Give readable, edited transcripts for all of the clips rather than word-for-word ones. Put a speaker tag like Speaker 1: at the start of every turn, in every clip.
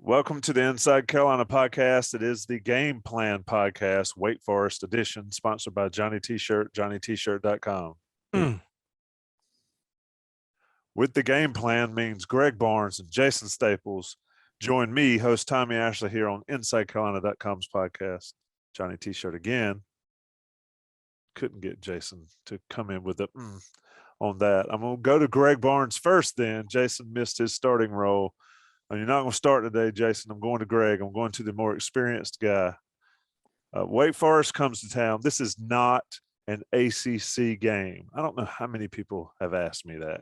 Speaker 1: Welcome to the Inside Carolina podcast. It is the Game Plan podcast, Wake Forest edition, sponsored by Johnny T-Shirt, JohnnyT-Shirt.com. With the game plan means Greg Barnes and Jason Staples join me, host Tommy Ashley, here on InsideCarolina.com's podcast. Johnny T-Shirt again. Couldn't get Jason to come in with a on that. I'm going to go to Greg Barnes first then. Jason missed his starting role. You're not going to start today, Jason. I'm going to Greg. I'm going to the more experienced guy. Wake Forest comes to town. This is not an ACC game. I don't know how many people have asked me that.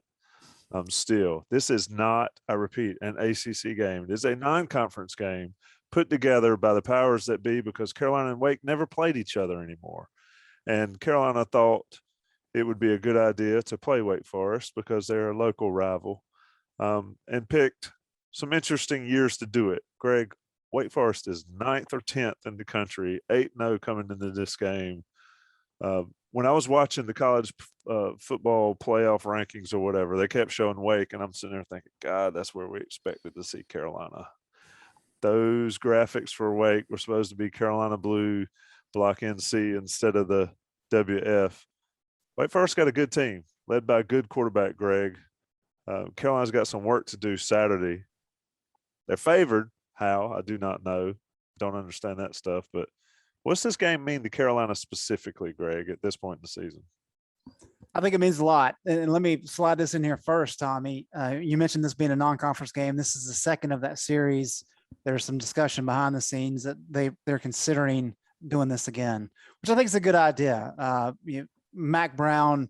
Speaker 1: Still, this is not, I repeat, an ACC game. It is a non-conference game put together by the powers that be because Carolina and Wake never played each other anymore. And Carolina thought it would be a good idea to play Wake Forest because they're a local rival, and picked some interesting years to do it. Greg, Wake Forest is 9th or 10th in the country, 8-0 coming into this game. When I was watching the college football playoff rankings or whatever, they kept showing Wake, and I'm sitting there thinking, God, that's where we expected to see Carolina. Those graphics for Wake were supposed to be Carolina blue, block NC instead of the WF. Wake Forest got a good team, led by a good quarterback, Greg. Carolina's got some work to do Saturday. They're favored. How? I do not know. Don't understand that stuff. But what's this game mean to Carolina specifically, Greg, at this point in the season?
Speaker 2: I think it means a lot. And let me slide this in here first, Tommy. You mentioned this being a non-conference game. This is the second of that series. There's some discussion behind the scenes that they're considering doing this again, which I think is a good idea. Mack Brown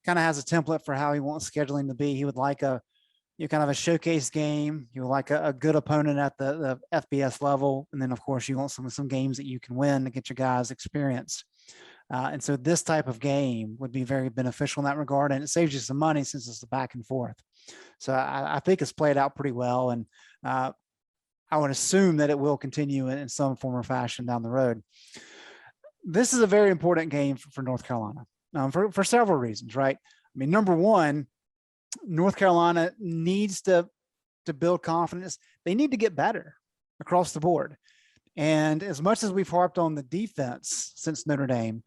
Speaker 2: kind of has a template for how he wants scheduling to be. He would like kind of a showcase game. You like a good opponent at the FBS level. And then of course you want some games that you can win to get your guys experience. And so this type of game would be very beneficial in that regard. And it saves you some money since it's the back and forth. So I think it's played out pretty well. And I would assume that it will continue in some form or fashion down the road. This is a very important game for North Carolina for several reasons, right? I mean, number one, North Carolina needs to build confidence. They need to get better across the board. And as much as we've harped on the defense since Notre Dame,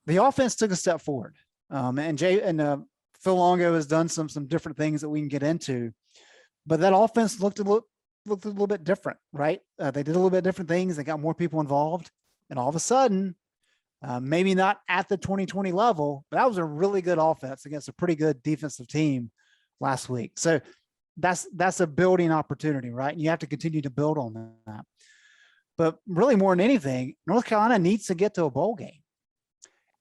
Speaker 2: the offense took a step forward. And Phil Longo has done some different things that we can get into, but that offense looked a little bit different, right? They did a little bit different things. They got more people involved, and all of a sudden, maybe not at the 2020 level, but that was a really good offense against a pretty good defensive team last week. So that's a building opportunity, right? And you have to continue to build on that. But really more than anything, North Carolina needs to get to a bowl game.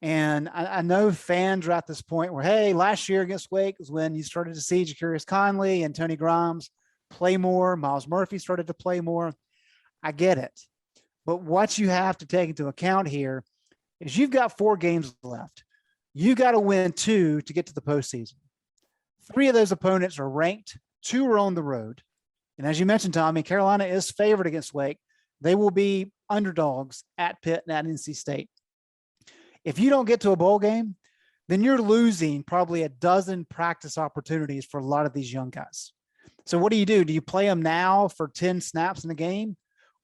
Speaker 2: And I know fans are at this point where, hey, last year against Wake was when you started to see Ja'Curious Conley and Tony Grimes play more. Miles Murphy started to play more. I get it. But what you have to take into account here is you've got 4 games left. You got to win 2 to get to the postseason. 3 of those opponents are ranked, 2 are on the road. And as you mentioned, Tommy, Carolina is favored against Wake. They will be underdogs at Pitt and at NC State. If you don't get to a bowl game, then you're losing probably a dozen practice opportunities for a lot of these young guys. So what do? Do you play them now for 10 snaps in the game?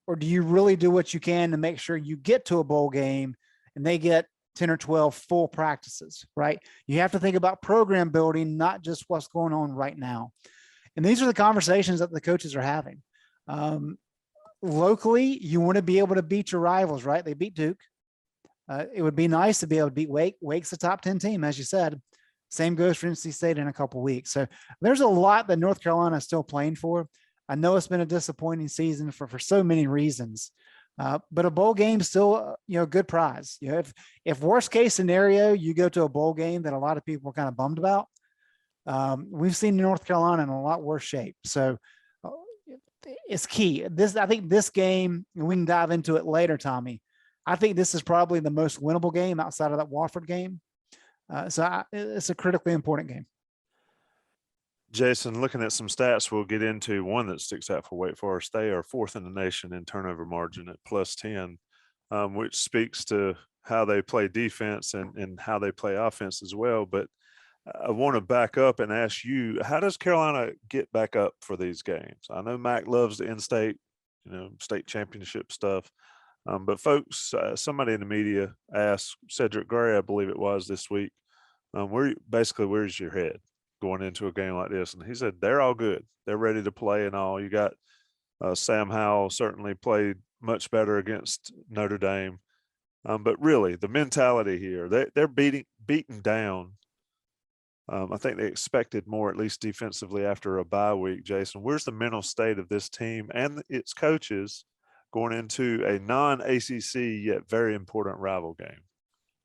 Speaker 2: Or do you really do what you can to make sure you get to a bowl game and they get 10 or 12 full practices, right? You have to think about program building, not just what's going on right now. And these are the conversations that the coaches are having. Locally, you want to be able to beat your rivals, right? They beat Duke. It would be nice to be able to beat Wake. Wake's a top 10 team, as you said. Same goes for NC State in a couple of weeks. So there's a lot that North Carolina is still playing for. I know it's been a disappointing season for so many reasons. But a bowl game is still, a good prize. If worst case scenario, you go to a bowl game that a lot of people are kind of bummed about, we've seen North Carolina in a lot worse shape. So it's key. I think this game, and we can dive into it later, Tommy. I think this is probably the most winnable game outside of that Wofford game. So it's a critically important game.
Speaker 1: Jason, looking at some stats, we'll get into one that sticks out for Wake Forest. They are 4th in the nation in turnover margin at +10, which speaks to how they play defense and how they play offense as well. But I want to back up and ask you, how does Carolina get back up for these games? I know Mack loves the in-state state championship stuff. But folks, somebody in the media asked Cedric Gray, I believe it was this week, where's your head going into a game like this? And he said, they're all good. They're ready to play and all. You got Sam Howell certainly played much better against Notre Dame. But really, the mentality here, they're beaten down. I think they expected more, at least defensively, after a bye week. Jason, where's the mental state of this team and its coaches going into a non-ACC yet very important rival game?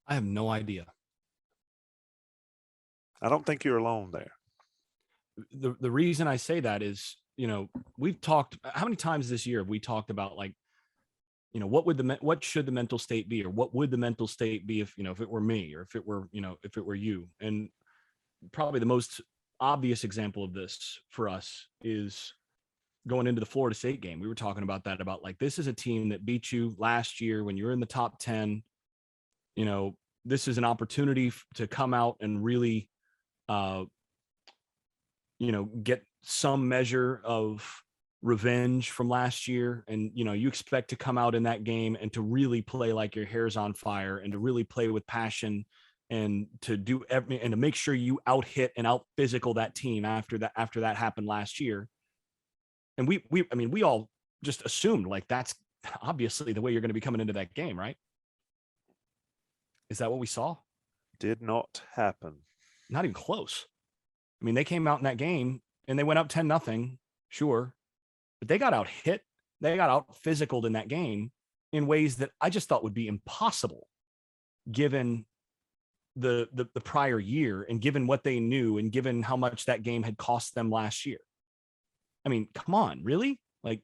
Speaker 3: I have no idea.
Speaker 1: I don't think you're alone there.
Speaker 3: The reason I say that is, we've talked, how many times this year have we talked about, like, what should the mental state be, or what would the mental state be if it were me, or if it were you? And probably the most obvious example of this for us is going into the Florida State game. We were talking about that, about like, this is a team that beat you last year when you were in the top 10. This is an opportunity to come out and really, get some measure of revenge from last year. And, you expect to come out in that game and to really play like your hair's on fire, and to really play with passion, and to do and to make sure you out hit and out physical that team after that happened last year. And we all just assumed, like, that's obviously the way you're going to be coming into that game, right? Is that what we saw?
Speaker 1: Did not happen.
Speaker 3: Not even close. I mean, they came out in that game and they went up 10-0, sure, but they got out hit. They got out physicaled in that game in ways that I just thought would be impossible, given the prior year, and given what they knew, and given how much that game had cost them last year. I mean, come on, really? Like,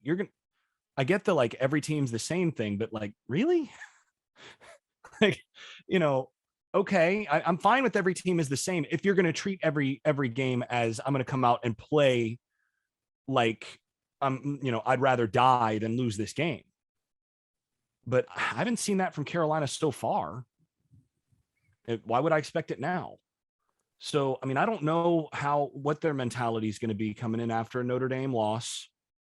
Speaker 3: I get the, like, every team's the same thing, but, like, really? Like, okay, I'm fine with every team is the same if you're going to treat every game as, I'm going to come out and play like I'd rather die than lose this game. But I haven't seen that from Carolina so far. Why would I expect it now? So, I mean, I don't know what their mentality is going to be coming in after a Notre Dame loss,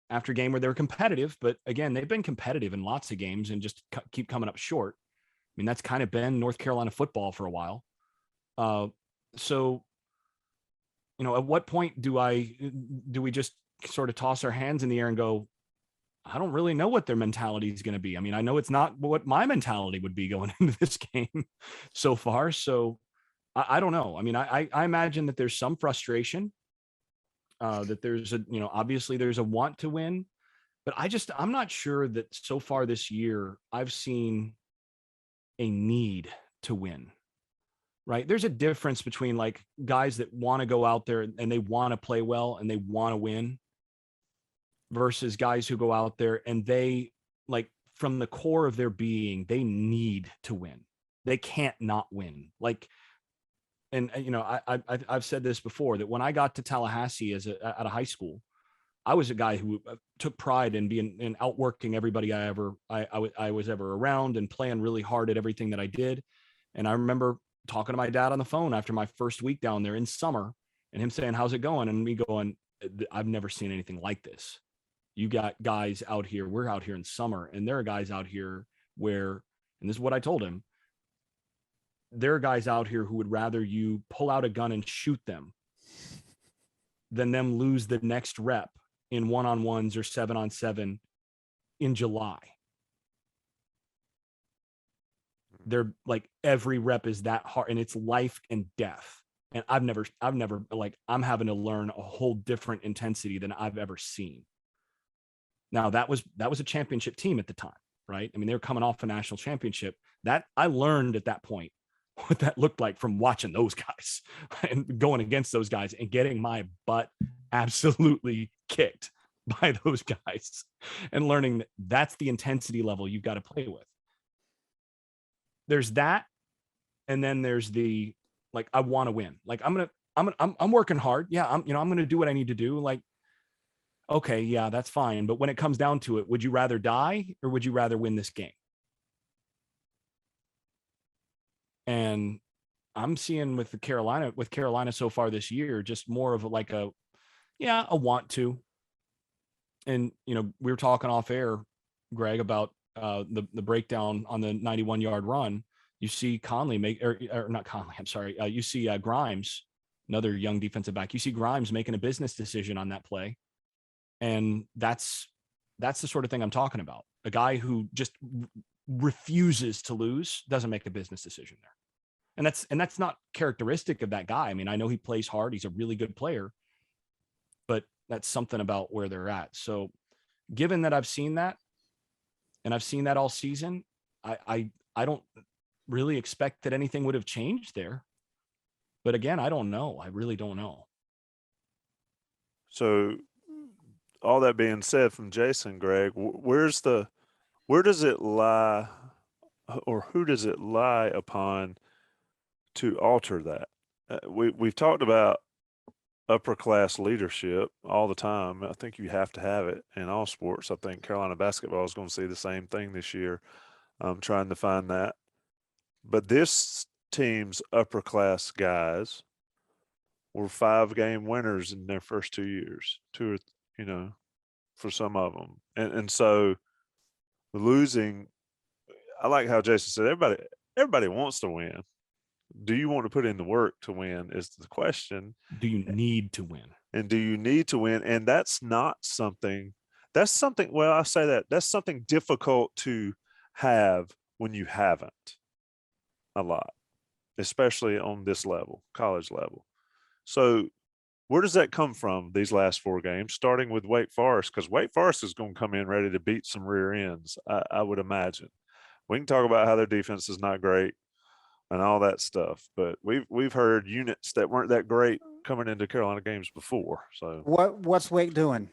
Speaker 3: after a game where they're competitive. But again, they've been competitive in lots of games and just keep coming up short. I mean, that's kind of been North Carolina football for a while. So, at what point do we just sort of toss our hands in the air and go, I don't really know what their mentality is going to be. I mean, I know it's not what my mentality would be going into this game so far. So I don't know. I mean, I imagine that there's some frustration, that there's obviously there's a want to win, but I'm not sure that so far this year I've seen a need to win, right? There's a difference between, like, guys that want to go out there and they want to play well and they want to win, versus guys who go out there and they, like, from the core of their being, they need to win. They can't not win. Like, and I've said this before, that when I got to Tallahassee at a high school, I was a guy who took pride in being in outworking everybody I was ever around, and playing really hard at everything that I did. And I remember talking to my dad on the phone after my first week down there in summer, and him saying, "How's it going?" And me going, "I've never seen anything like this. You got guys out here, we're out here in summer, and there are guys out here where," and this is what I told him, "there are guys out here who would rather you pull out a gun and shoot them than them lose the next rep in 1-on-1s or 7-on-7 in July." They're like, every rep is that hard, and it's life and death. And I've never, like, I'm having to learn a whole different intensity than I've ever seen. Now, that was a championship team at the time, right? I mean, they were coming off a national championship. That I learned at that point what that looked like from watching those guys and going against those guys and getting my butt absolutely kicked by those guys, and learning that that's the intensity level you've got to play with. There's that. And then there's the, like, I want to win. Like, I'm working hard. Yeah. I'm going to do what I need to do. Like, okay, yeah, that's fine. But when it comes down to it, would you rather die or would you rather win this game? And I'm seeing with Carolina so far this year, just more of a want to. And, we were talking off air, Greg, about the breakdown on the 91-yard run. You see Conley or not Conley, I'm sorry. You see Grimes, another young defensive back. You see Grimes making a business decision on that play. And that's the sort of thing I'm talking about. A guy who just refuses to lose, doesn't make a business decision there. And that's not characteristic of that guy. I mean, I know he plays hard. He's a really good player, but that's something about where they're at. So given that I've seen that, and I've seen that all season, I don't really expect that anything would have changed there. But again, I don't know. I really don't know.
Speaker 1: So all that being said from Jason, Greg, where does it lie, or who does it lie upon to alter that? We've talked about upper class leadership all the time. I think you have to have it in all sports. I think Carolina basketball is going to see the same thing this year. I'm trying to find that. But this team's upper class guys were 5-game winners in their first 2 years, for some of them. And so losing, I like how Jason said, everybody wants to win. Do you want to put in the work to win is the question.
Speaker 3: Do you need to win?
Speaker 1: And do you need to win? And that's something, well, I say that's something difficult to have when you haven't a lot, especially on this level, college level. So where does that come from, these last 4 games, starting with Wake Forest? Because Wake Forest is going to come in ready to beat some rear ends, I would imagine. We can talk about how their defense is not great and all that stuff, but we've heard units that weren't that great coming into Carolina games before. So
Speaker 2: What's Wake doing?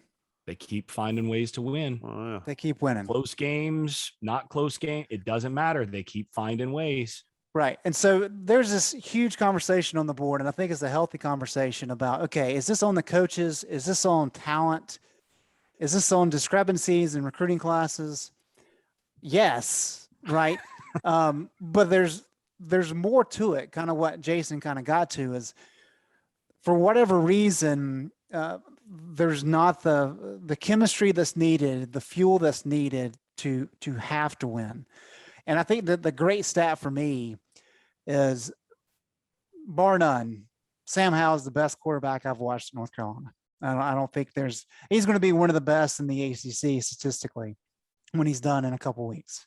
Speaker 3: They keep finding ways to win.
Speaker 1: Oh, yeah.
Speaker 2: They keep winning.
Speaker 3: Close games, not close game. It doesn't matter. They keep finding ways.
Speaker 2: Right. And so there's this huge conversation on the board, and I think it's a healthy conversation about, okay, is this on the coaches? Is this on talent? Is this on discrepancies in recruiting classes? Yes. Right. But there's more to it. Kind of what Jason kind of got to is, for whatever reason, there's not the chemistry that's needed, the fuel that's needed to have to win. And I think that the great stat for me is, bar none, Sam Howell is the best quarterback I've watched in North Carolina. I don't think he's going to be one of the best in the ACC statistically when he's done in a couple of weeks.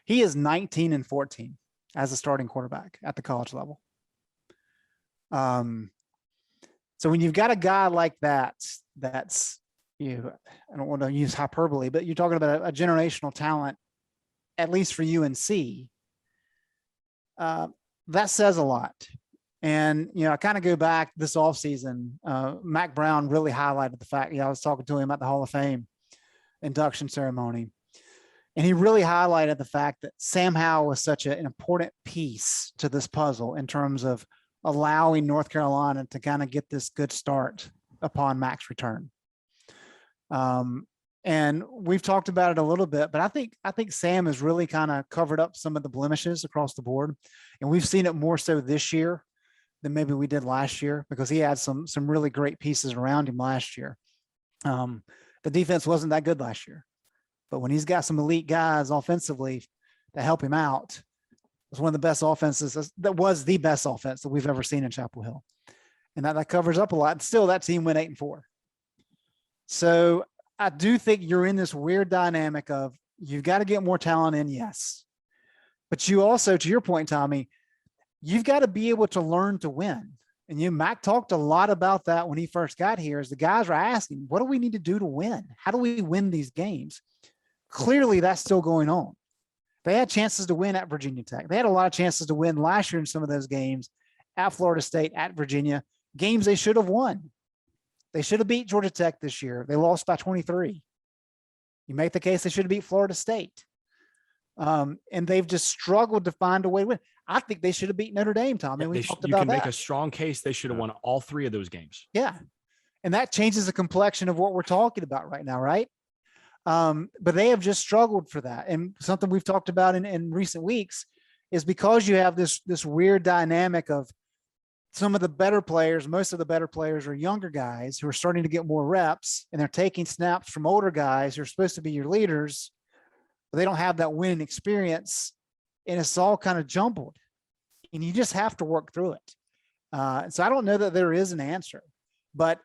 Speaker 2: He is 19-14 as a starting quarterback at the college level. So when you've got a guy like that's I don't want to use hyperbole, but you're talking about a generational talent, at least for UNC, that says a lot. And, I kind of go back this offseason, Mack Brown really highlighted the fact, I was talking to him at the Hall of Fame induction ceremony, and he really highlighted the fact that Sam Howell was such an important piece to this puzzle in terms of allowing North Carolina to kind of get this good start upon Mack's return. And we've talked about it a little bit, but I think Sam has really kind of covered up some of the blemishes across the board. And we've seen it more so this year than maybe we did last year, because he had some really great pieces around him last year. The defense wasn't that good last year, but when he's got some elite guys offensively to help him out, it was one of the best offenses. That was the best offense that we've ever seen in Chapel Hill. And that covers up a lot. And still, that team went 8-4. So I do think you're in this weird dynamic of, you've got to get more talent in, yes. But you also, to your point, Tommy, you've got to be able to learn to win. And Mack talked a lot about that when he first got here, as the guys were asking, what do we need to do to win? How do we win these games? Clearly, that's still going on. They had chances to win at Virginia Tech. They had a lot of chances to win last year in some of those games, at Florida State, at Virginia, games they should have won. They should have beat Georgia Tech this year. They lost by 23. You make the case they should have beat Florida State. And they've just struggled to find a way to win. I think they should have beat Notre Dame, Tommy. We talked about that.
Speaker 3: You can make a strong case they should have won all 3 of those games.
Speaker 2: Yeah. And that changes the complexion of what we're talking about right now, right? But they have just struggled for that. And something we've talked about in recent weeks is, because you have this weird dynamic of some of the better players, most of the better players are younger guys who are starting to get more reps, and they're taking snaps from older guys who are supposed to be your leaders, but they don't have that winning experience, and it's all kind of jumbled, and you just have to work through it. So I don't know that there is an answer, but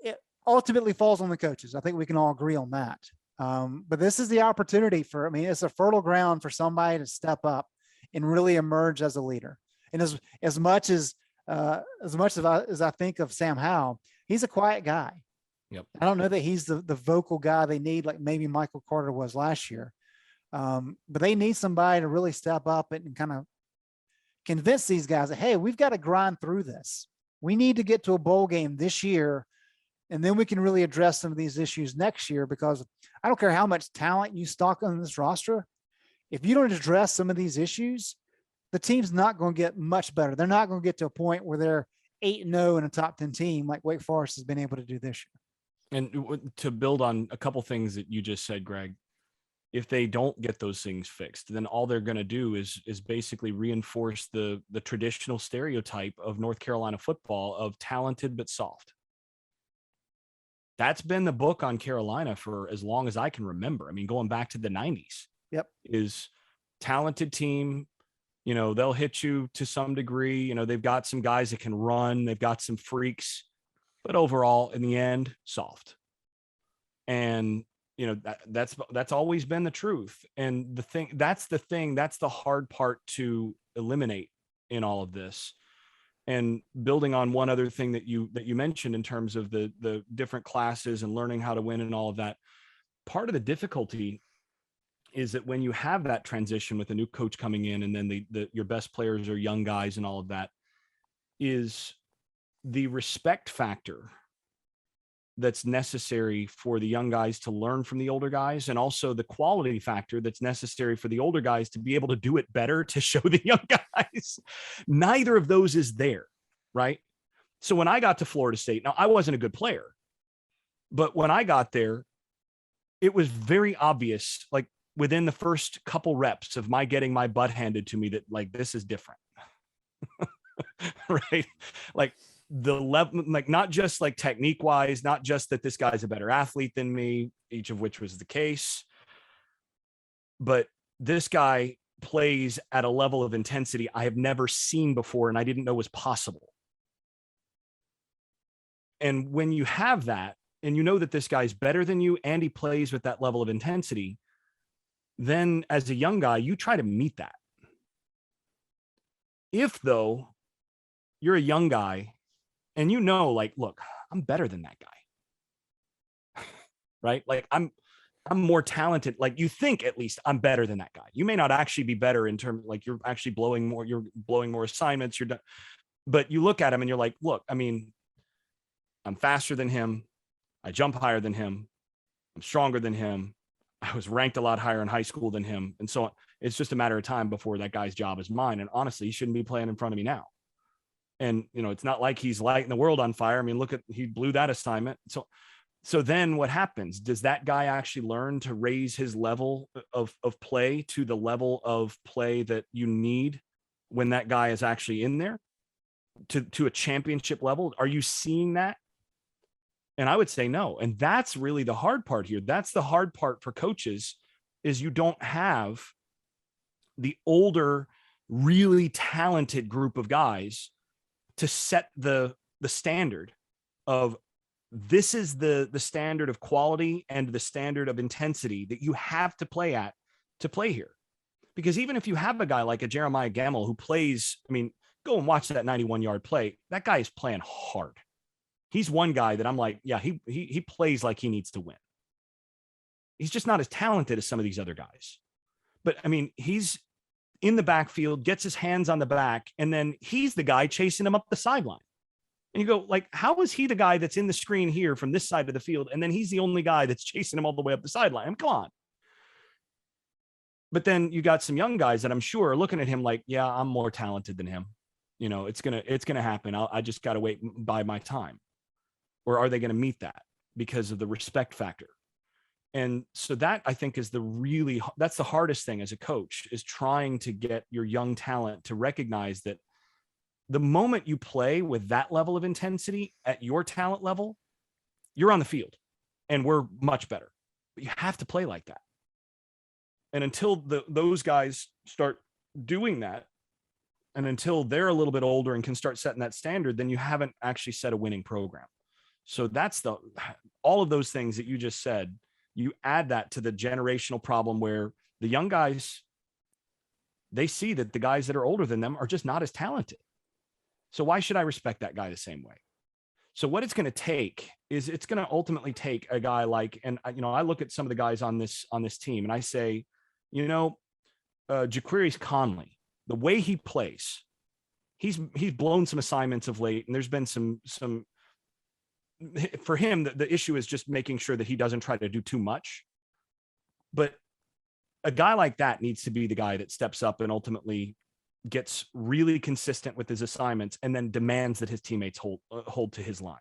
Speaker 2: it ultimately falls on the coaches. I think we can all agree on that. But this is the opportunity it's a fertile ground for somebody to step up and really emerge as a leader. And as much as I think of Sam Howell, he's a quiet guy.
Speaker 3: Yep.
Speaker 2: I don't know that he's the vocal guy they need, like maybe Michael Carter was last year. But they need somebody to really step up and kind of convince these guys that, hey, we've got to grind through this. We need to get to a bowl game this year, and then we can really address some of these issues next year, because I don't care how much talent you stock on this roster. If you don't address some of these issues, the team's not going to get much better. They're not going to get to a point where they're 8-0 in a top 10 team like Wake Forest has been able to do this year.
Speaker 3: And to build on a couple things that you just said, Greg, if they don't get those things fixed, then all they're going to do is basically reinforce the traditional stereotype of North Carolina football of talented but soft. That's been the book on Carolina for as long as I can remember. I mean, going back to the 90s.
Speaker 2: Yep.
Speaker 3: Is talented team. They'll hit you to some degree. They've got some guys that can run. They've got some freaks, but overall, in the end, soft. And that's always been the truth. And that's the hard part to eliminate in all of this. And building on one other thing that you mentioned in terms of the different classes and learning how to win and all of that, part of the difficulty is that when you have that transition with a new coach coming in, and then your best players are young guys and all of that, is the respect factor that's necessary for the young guys to learn from the older guys, and also the quality factor that's necessary for the older guys to be able to do it better to show the young guys. Neither of those is there, right? So when I got to Florida State, now I wasn't a good player, but when I got there, it was very obvious, like within the first couple reps of my getting my butt handed to me, that like, this is different. Right? Like the level, like not just like technique wise, not just that this guy's a better athlete than me, each of which was the case, but this guy plays at a level of intensity I have never seen before and I didn't know was possible. And when you have that, and you know that this guy's better than you and he plays with that level of intensity, then as a young guy, you try to meet that. If though you're a young guy and like, look, I'm better than that guy, right? Like I'm more talented. Like you think at least I'm better than that guy. You may not actually be better in terms, like you're actually blowing more assignments. You're done. But you look at him and you're like, look, I mean, I'm faster than him. I jump higher than him. I'm stronger than him. I was ranked a lot higher in high school than him. And so it's just a matter of time before that guy's job is mine. And honestly, he shouldn't be playing in front of me now. And, it's not like he's lighting the world on fire. I mean, he blew that assignment. So then what happens? Does that guy actually learn to raise his level of play to the level of play that you need when that guy is actually in there to a championship level? Are you seeing that? And I would say no. And that's really the hard part here. That's the hard part for coaches, is you don't have the older, really talented group of guys to set the standard of, this is the standard of quality and the standard of intensity that you have to play at to play here. Because even if you have a guy like a Jeremiah Gamble who plays, I mean, go and watch that 91-yard play. That guy is playing hard. He's one guy that I'm like, yeah, he plays like he needs to win. He's just not as talented as some of these other guys. But I mean, he's in the backfield, gets his hands on the back, and then he's the guy chasing him up the sideline. And you go, like, how is he the guy that's in the screen here from this side of the field, and then he's the only guy that's chasing him all the way up the sideline? I mean, come on. But then you got some young guys that I'm sure are looking at him like, yeah, I'm more talented than him. It's gonna happen. I just got to wait by my time. Or are they going to meet that because of the respect factor? And so that, I think, is that's the hardest thing as a coach, is trying to get your young talent to recognize that the moment you play with that level of intensity at your talent level, you're on the field and we're much better. But you have to play like that. And until those guys start doing that, and until they're a little bit older and can start setting that standard, then you haven't actually set a winning program. So that's all of those things that you just said, you add that to the generational problem where the young guys, they see that the guys that are older than them are just not as talented. So why should I respect that guy the same way? So what it's going to take is it's going to ultimately take a guy like, and I look at some of the guys on this team and I say, Jaquarius Conley, the way he plays, he's blown some assignments of late, and there's been some for him. The issue is just making sure that he doesn't try to do too much. But a guy like that needs to be the guy that steps up and ultimately gets really consistent with his assignments and then demands that his teammates hold to his line,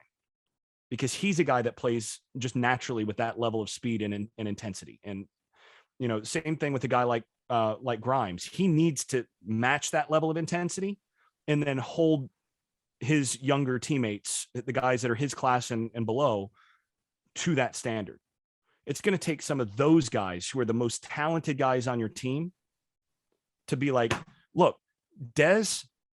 Speaker 3: because he's a guy that plays just naturally with that level of speed and intensity. And, same thing with a guy like Grimes. He needs to match that level of intensity and then hold his younger teammates, the guys that are his class and below, to that standard. It's going to take some of those guys who are the most talented guys on your team to be like, look, Des,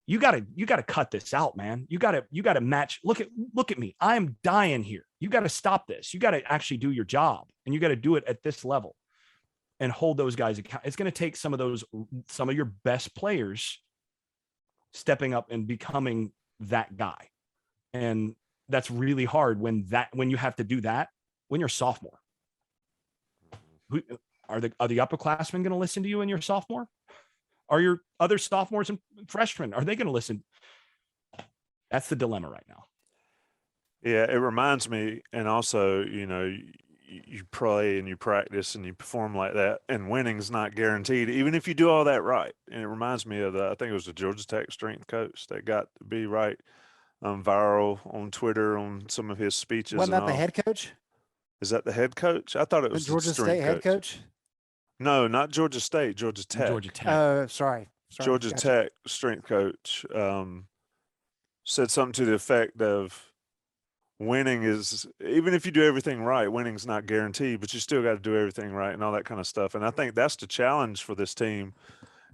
Speaker 3: you gotta cut this out, man. You gotta match. Look at me. I'm dying here. You got to stop this. You got to actually do your job, and you got to do it at this level and hold those guys accountable. It's going to take some of your best players stepping up and becoming that guy. And that's really hard when you have to do that when you're a sophomore. Are the upperclassmen going to listen to you when you're a sophomore? Are your other sophomores and freshmen, are they going to listen? That's the dilemma right now.
Speaker 1: Yeah, it reminds me, and also, you play and you practice and you perform like that, and winning's not guaranteed, even if you do all that right. And it reminds me of I think it was the Georgia Tech strength coach that got to be right viral on Twitter on some of his speeches.
Speaker 2: Wasn't that the head coach?
Speaker 1: Is that the head coach? I thought it was
Speaker 2: Georgia State head coach.
Speaker 1: No, not Georgia State. Georgia Tech.
Speaker 3: Georgia Tech.
Speaker 2: Oh, sorry.
Speaker 1: Georgia
Speaker 2: Gotcha.
Speaker 1: Tech strength coach said something to the effect of, winning is, even if you do everything right, winning's not guaranteed, but you still got to do everything right and all that kind of stuff. And I think that's the challenge for this team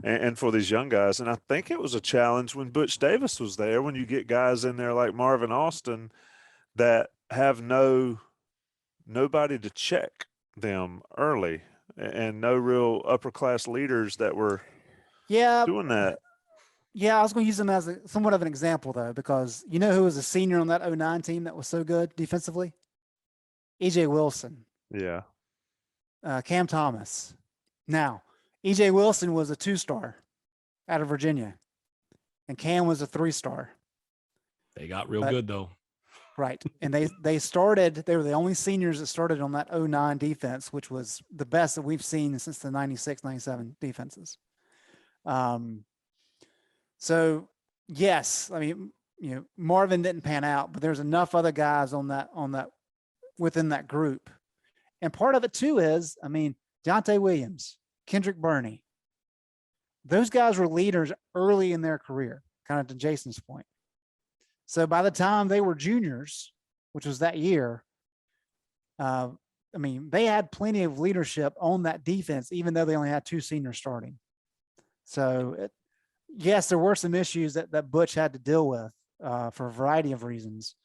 Speaker 1: and for these young guys. And I think it was a challenge when Butch Davis was there, when you get guys in there like Marvin Austin that have nobody to check them early, and no real upper class leaders that were doing that.
Speaker 2: Yeah, I was going to use him as somewhat of an example, though, because who was a senior on that 09 team that was so good defensively? E.J. Wilson.
Speaker 1: Yeah.
Speaker 2: Cam Thomas. Now, E.J. Wilson was a 2-star out of Virginia, and Cam was a 3-star.
Speaker 3: They got real good, though.
Speaker 2: Right. And they were the only seniors that started on that 09 defense, which was the best that we've seen since the 96, 97 defenses. So yes, I mean, Marvin didn't pan out, but there's enough other guys on that within that group. And part of it too is, Deontay Williams, Kendrick Burney, those guys were leaders early in their career, kind of to Jason's point. So by the time they were juniors, which was that year, they had plenty of leadership on that defense, even though they only had 2 seniors starting. So yes, there were some issues that Butch had to deal with for a variety of reasons.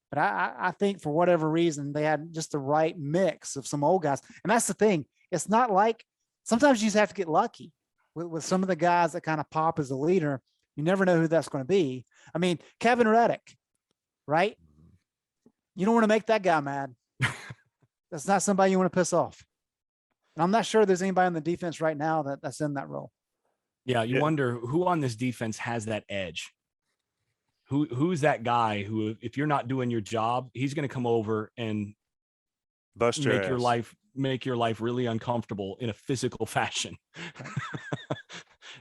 Speaker 2: But I think for whatever reason, they had just the right mix of some old guys. And that's the thing. It's not like sometimes you just have to get lucky with some of the guys that kind of pop as a leader. You never know who that's going to be. Kevin Reddick, right? You don't want to make that guy mad. That's not somebody you want to piss off. And I'm not sure there's anybody on the defense right now that's in that role.
Speaker 3: Yeah, you wonder who on this defense has that edge. Who's that guy who, if you're not doing your job, he's going to come over and make your life really uncomfortable in a physical fashion.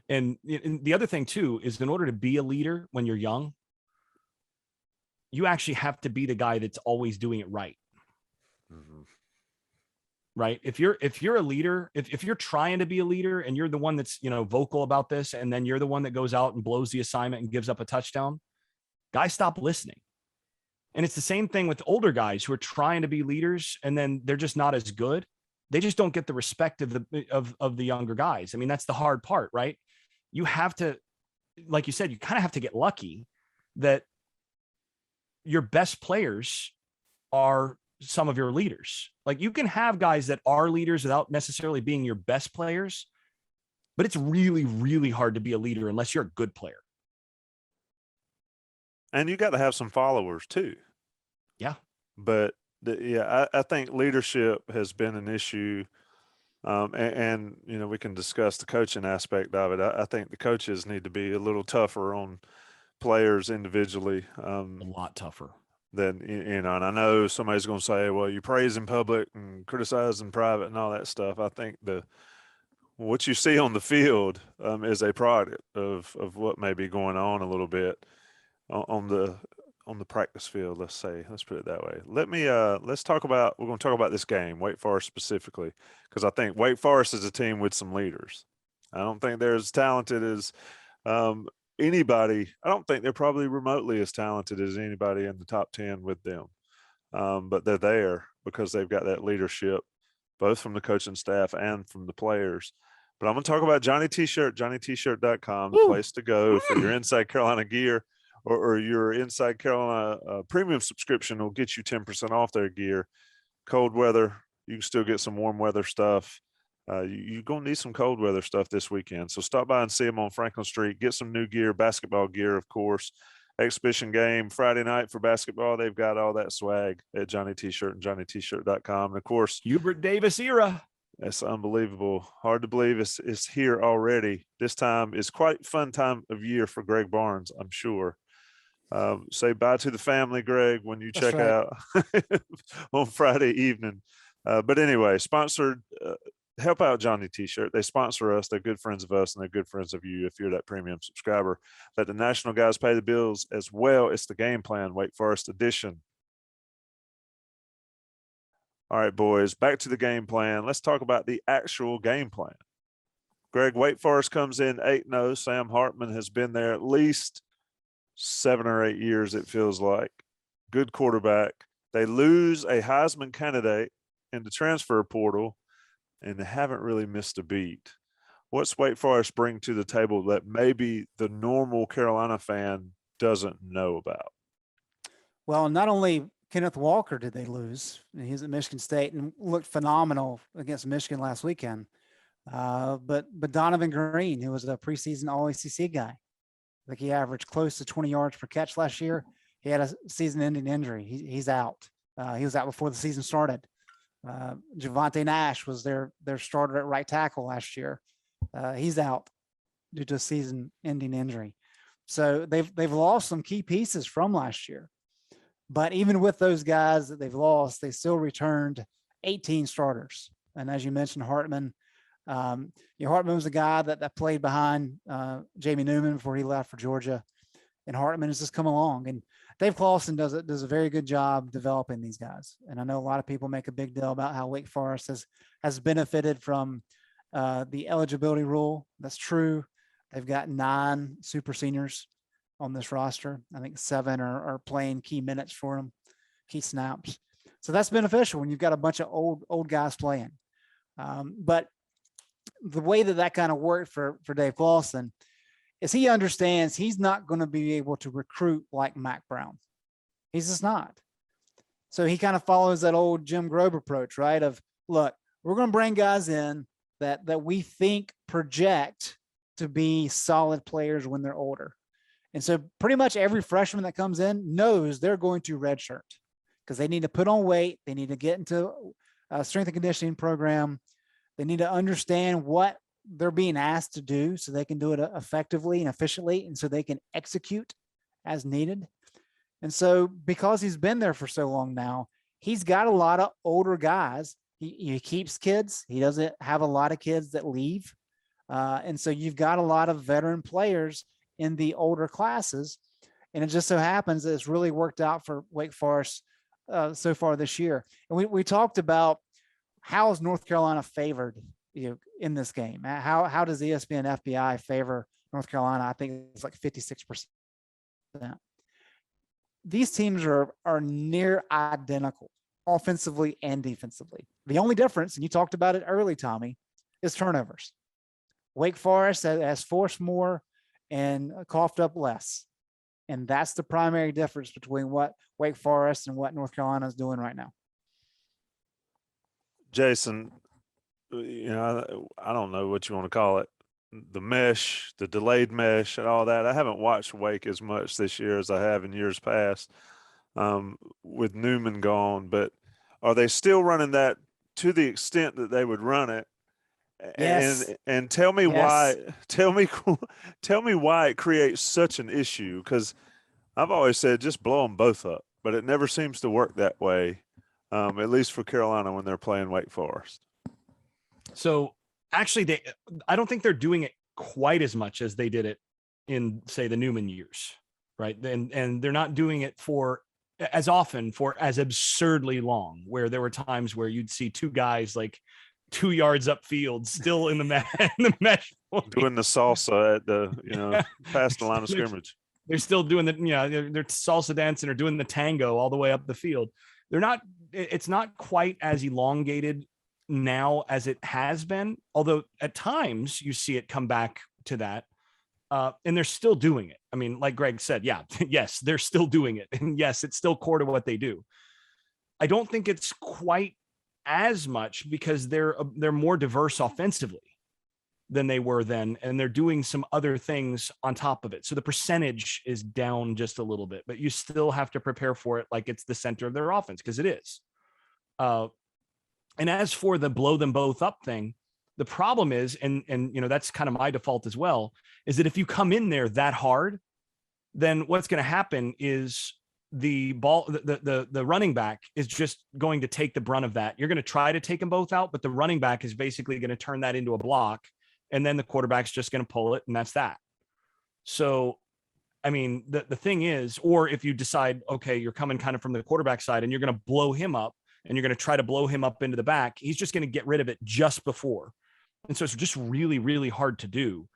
Speaker 3: And the other thing too is, in order to be a leader when you're young, you actually have to be the guy that's always doing it right.
Speaker 1: Mm-hmm.
Speaker 3: right? If you're a leader, if you're trying to be a leader and you're the one that's, vocal about this, and then you're the one that goes out and blows the assignment and gives up a touchdown, guys stop listening. And it's the same thing with older guys who are trying to be leaders and then they're just not as good. They just don't get the respect of the younger guys. I mean, that's the hard part, right? You have to, like you said, you kind of have to get lucky that your best players are some of your leaders. Like, you can have guys that are leaders without necessarily being your best players, but it's really, really hard to be a leader unless you're a good player.
Speaker 1: And you got to have some followers too.
Speaker 3: Yeah.
Speaker 1: But I think leadership has been an issue. And we can discuss the coaching aspect of it. I think the coaches need to be a little tougher on players individually.
Speaker 3: A lot tougher.
Speaker 1: Then, and I know somebody's going to say, well, you praise in public and criticize in private and all that stuff. I think what you see on the field is a product of what may be going on a little bit on the practice field. Let's put it that way. We're going to talk about this game, Wake Forest specifically, because I think Wake Forest is a team with some leaders. I don't think they're as talented as anybody. I don't think they're probably remotely as talented as anybody in the top 10 with them. But they're there because they've got that leadership, both from the coaching staff and from the players. But I'm going to talk about Johnny T-Shirt, johnnyt-shirt.com, the place to go for your Inside Carolina gear, or your Inside Carolina premium subscription will get you 10% off their gear. Cold weather, you can still get some warm weather stuff. You're going to need some cold weather stuff this weekend. So stop by and see them on Franklin Street. Get some new gear, basketball gear, of course. Exhibition game Friday night for basketball. They've got all that swag at Johnny T-Shirt and johnnyt-shirt.com. And, of course,
Speaker 3: Hubert Davis era.
Speaker 1: That's unbelievable. Hard to believe it's here already. This time is quite a fun time of year for Greg Barnes, I'm sure. Say bye to the family, Greg, when you check out on Friday evening. But anyway, sponsored, help out Johnny T-Shirt. They sponsor us. They're good friends of us, and they're good friends of you if you're that premium subscriber. Let the national guys pay the bills as well. It's the Game Plan, Wake Forest edition. All right, boys, back to the game plan. Let's talk about the actual game plan. Greg, Wake Forest comes in 8-0. Sam Hartman has been there at least 7 or 8 years, it feels like. Good quarterback. They lose a Heisman candidate in the transfer portal, and they haven't really missed a beat. What's Wake Forest bring to the table that maybe the normal Carolina fan doesn't know about?
Speaker 2: Well, not only Kenneth Walker did they lose. He's at Michigan State and looked phenomenal against Michigan last weekend. But Donovan Green, who was a preseason All-ACC guy, like he averaged close to 20 yards per catch last year. He had a season-ending injury. He's out. He was out before the season started. Javonte Nash was their starter at right tackle last year. He's out due to a season-ending injury. So they've lost some key pieces from last year. But even with those guys that they've lost, they still returned 18 starters. And as you mentioned, Hartman, Hartman was a guy that played behind Jamie Newman before he left for Georgia. And Hartman has just come along. And Dave Clawson does a very good job developing these guys. And I know a lot of people make a big deal about how Wake Forest has benefited from the eligibility rule. That's true. They've got 9 super seniors on this roster. I think 7 are playing key minutes for them, key snaps. So that's beneficial when you've got a bunch of old guys playing. But the way that kind of worked for Dave Clawson is he understands he's not going to be able to recruit like Mack Brown. He's just not. So he kind of follows that old Jim Grobe approach, right? Of, look, we're going to bring guys in that we think project to be solid players when they're older. And so pretty much every freshman that comes in knows they're going to redshirt because they need to put on weight. They need to get into a strength and conditioning program. They need to understand what they're being asked to do so they can do it effectively and efficiently, and so they can execute as needed. And so because he's been there for so long now, he's got a lot of older guys. He keeps kids. He doesn't have a lot of kids that leave. And so you've got a lot of veteran players in the older classes. And it just so happens that it's really worked out for Wake Forest so far this year. And we talked about how is North Carolina favored in this game? How does ESPN FPI favor North Carolina? I think it's like 56%. These teams are near identical offensively and defensively. The only difference, and you talked about it early, Tommy, is turnovers. Wake Forest has forced more and coughed up less. And that's the primary difference between what Wake Forest and what North Carolina is doing right now.
Speaker 1: Jason, I don't know what you want to call it. The mesh, the delayed mesh and all that. I haven't watched Wake as much this year as I have in years past with Newman gone, but are they still running that to the extent that they would run it?
Speaker 2: Yes.
Speaker 1: And tell me
Speaker 2: Yes.
Speaker 1: tell me why it creates such an issue. Cause I've always said, just blow them both up, but it never seems to work that way. At least for Carolina when they're playing Wake Forest.
Speaker 3: So actually I don't think they're doing it quite as much as they did it in, say, the Newman years, right? And they're not doing it for as often, for as absurdly long, where there were times where you'd see two guys like 2 yards upfield still in the mesh
Speaker 1: doing the salsa at the, past the line of scrimmage.
Speaker 3: They're still doing they're salsa dancing or doing the tango all the way up the field. It's not quite as elongated now as it has been, although at times you see it come back to that. And they're still doing it. I mean, like Greg said, yes, they're still doing it. And yes, it's still core to what they do. I don't think it's quite as much because they're more diverse offensively than they were then. And they're doing some other things on top of it. So the percentage is down just a little bit, but you still have to prepare for it like it's the center of their offense, because it is. And as for the blow them both up thing, the problem is, and that's kind of my default as well, is that if you come in there that hard, then what's going to happen is the running back is just going to take the brunt of that. You're going to try to take them both out, but the running back is basically going to turn that into a block, and then the quarterback's just going to pull it, and that's that. So, I mean, the thing is, or if you decide, okay, you're coming kind of from the quarterback side and you're going to blow him up, and you're going to try to blow him up into the back, he's just going to get rid of it just before. And so it's just really, really hard to do.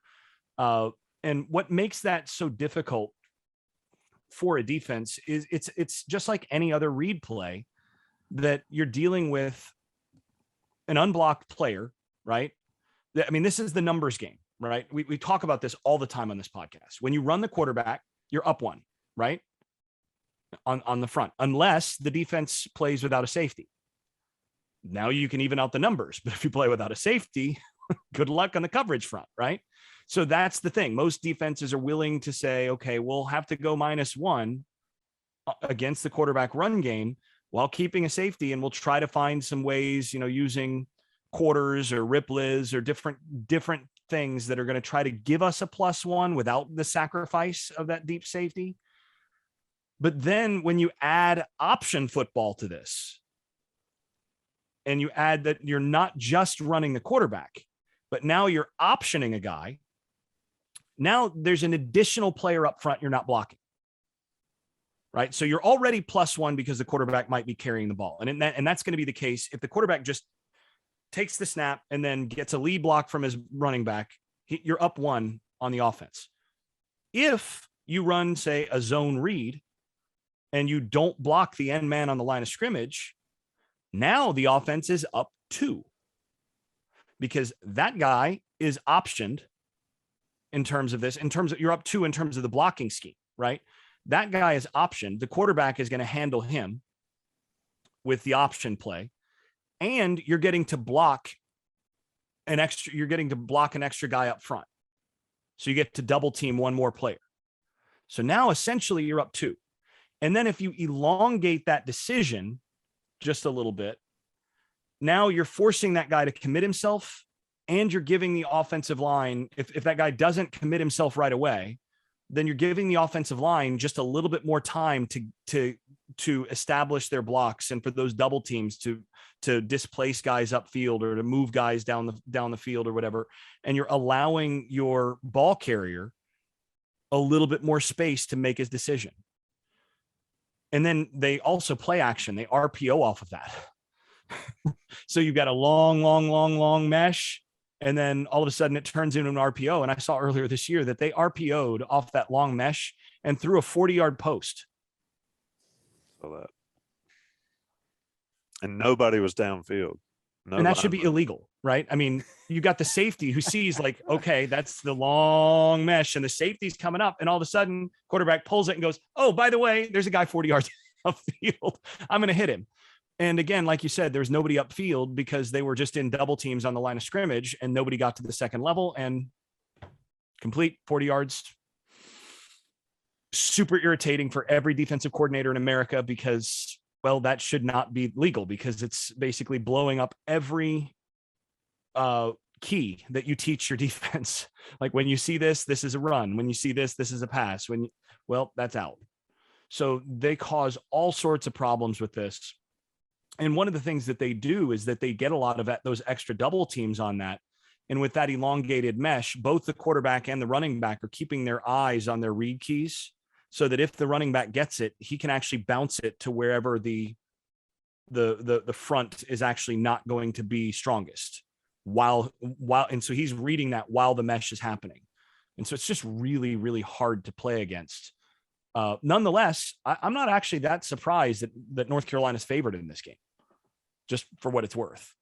Speaker 3: And what makes that so difficult for a defense is it's just like any other read play, that you're dealing with an unblocked player, right? I mean, this is the numbers game, right? We talk about this all the time on this podcast. When you run the quarterback, you're up one, right? On the front, unless the defense plays without a safety. Now you can even out the numbers, but if you play without a safety, good luck on the coverage front, right? So that's the thing. Most defenses are willing to say, okay, we'll have to go -1 against the quarterback run game while keeping a safety, and we'll try to find some ways, using quarters or ripless or different things that are going to try to give us a +1 without the sacrifice of that deep safety. But then when you add option football to this, and you add that you're not just running the quarterback, but now you're optioning a guy, now there's an additional player up front you're not blocking, right? So you're already +1 because the quarterback might be carrying the ball. And that's going to be the case if the quarterback just takes the snap and then gets a lead block from his running back, you're up 1 on the offense. If you run, say, a zone read, and you don't block the end man on the line of scrimmage, now the offense is up 2 because that guy is optioned in terms of this, you're up 2 in terms of the blocking scheme, right? That guy is optioned. The quarterback is going to handle him with the option play, and you're getting to block an extra guy up front. So you get to double team one more player. So now essentially you're up 2. And then if you elongate that decision just a little bit, now you're forcing that guy to commit himself, and you're giving the offensive line, if that guy doesn't commit himself right away, then you're giving the offensive line just a little bit more time to establish their blocks, and for those double teams to displace guys upfield or to move guys down the field or whatever. And you're allowing your ball carrier a little bit more space to make his decision. And then they also play action. They RPO off of that. So you've got a long mesh. And then all of a sudden it turns into an RPO. And I saw earlier this year that they RPO'd off that long mesh and threw a 40-yard post.
Speaker 1: So that. And nobody was downfield. No
Speaker 3: And that should be
Speaker 1: lineman.
Speaker 3: illegal, right? I mean, you got the safety who sees like, okay, that's the long mesh and the safety's coming up. And all of a sudden quarterback pulls it and goes, oh, by the way, there's a guy 40 yards upfield. I'm going to hit him. And again, like you said, there's nobody upfield because they were just in double teams on the line of scrimmage and nobody got to the second level and complete 40 yards. Super irritating for every defensive coordinator in America because, well, that should not be legal because it's basically blowing up every key that you teach your defense. Like when you see this, this is a run. When you see this, this is a pass. Well, that's out. So they cause all sorts of problems with this. And one of the things that they do is that they get a lot of those extra double teams on that. And with that elongated mesh, both the quarterback and the running back are keeping their eyes on their read keys so that if the running back gets it, he can actually bounce it to wherever the front is actually not going to be strongest and so he's reading that while the mesh is happening. And so it's just really, really hard to play against. Nonetheless, I'm not actually that surprised that North Carolina's favored in this game, just for what it's worth.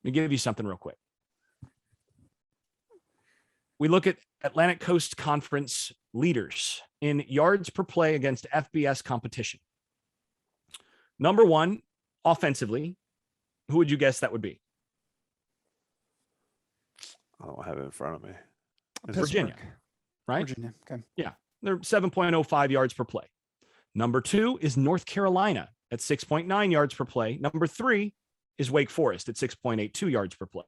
Speaker 3: Let me give you something real quick. We look at Atlantic Coast Conference leaders in yards per play against FBS competition. Number one, offensively, who would you guess that would be?
Speaker 1: I don't have it in front of me.
Speaker 3: It's Virginia, right?
Speaker 2: Virginia. Okay.
Speaker 3: Yeah. They're 7.05 yards per play. Number two is North Carolina at 6.9 yards per play. Number three is Wake Forest at 6.82 yards per play.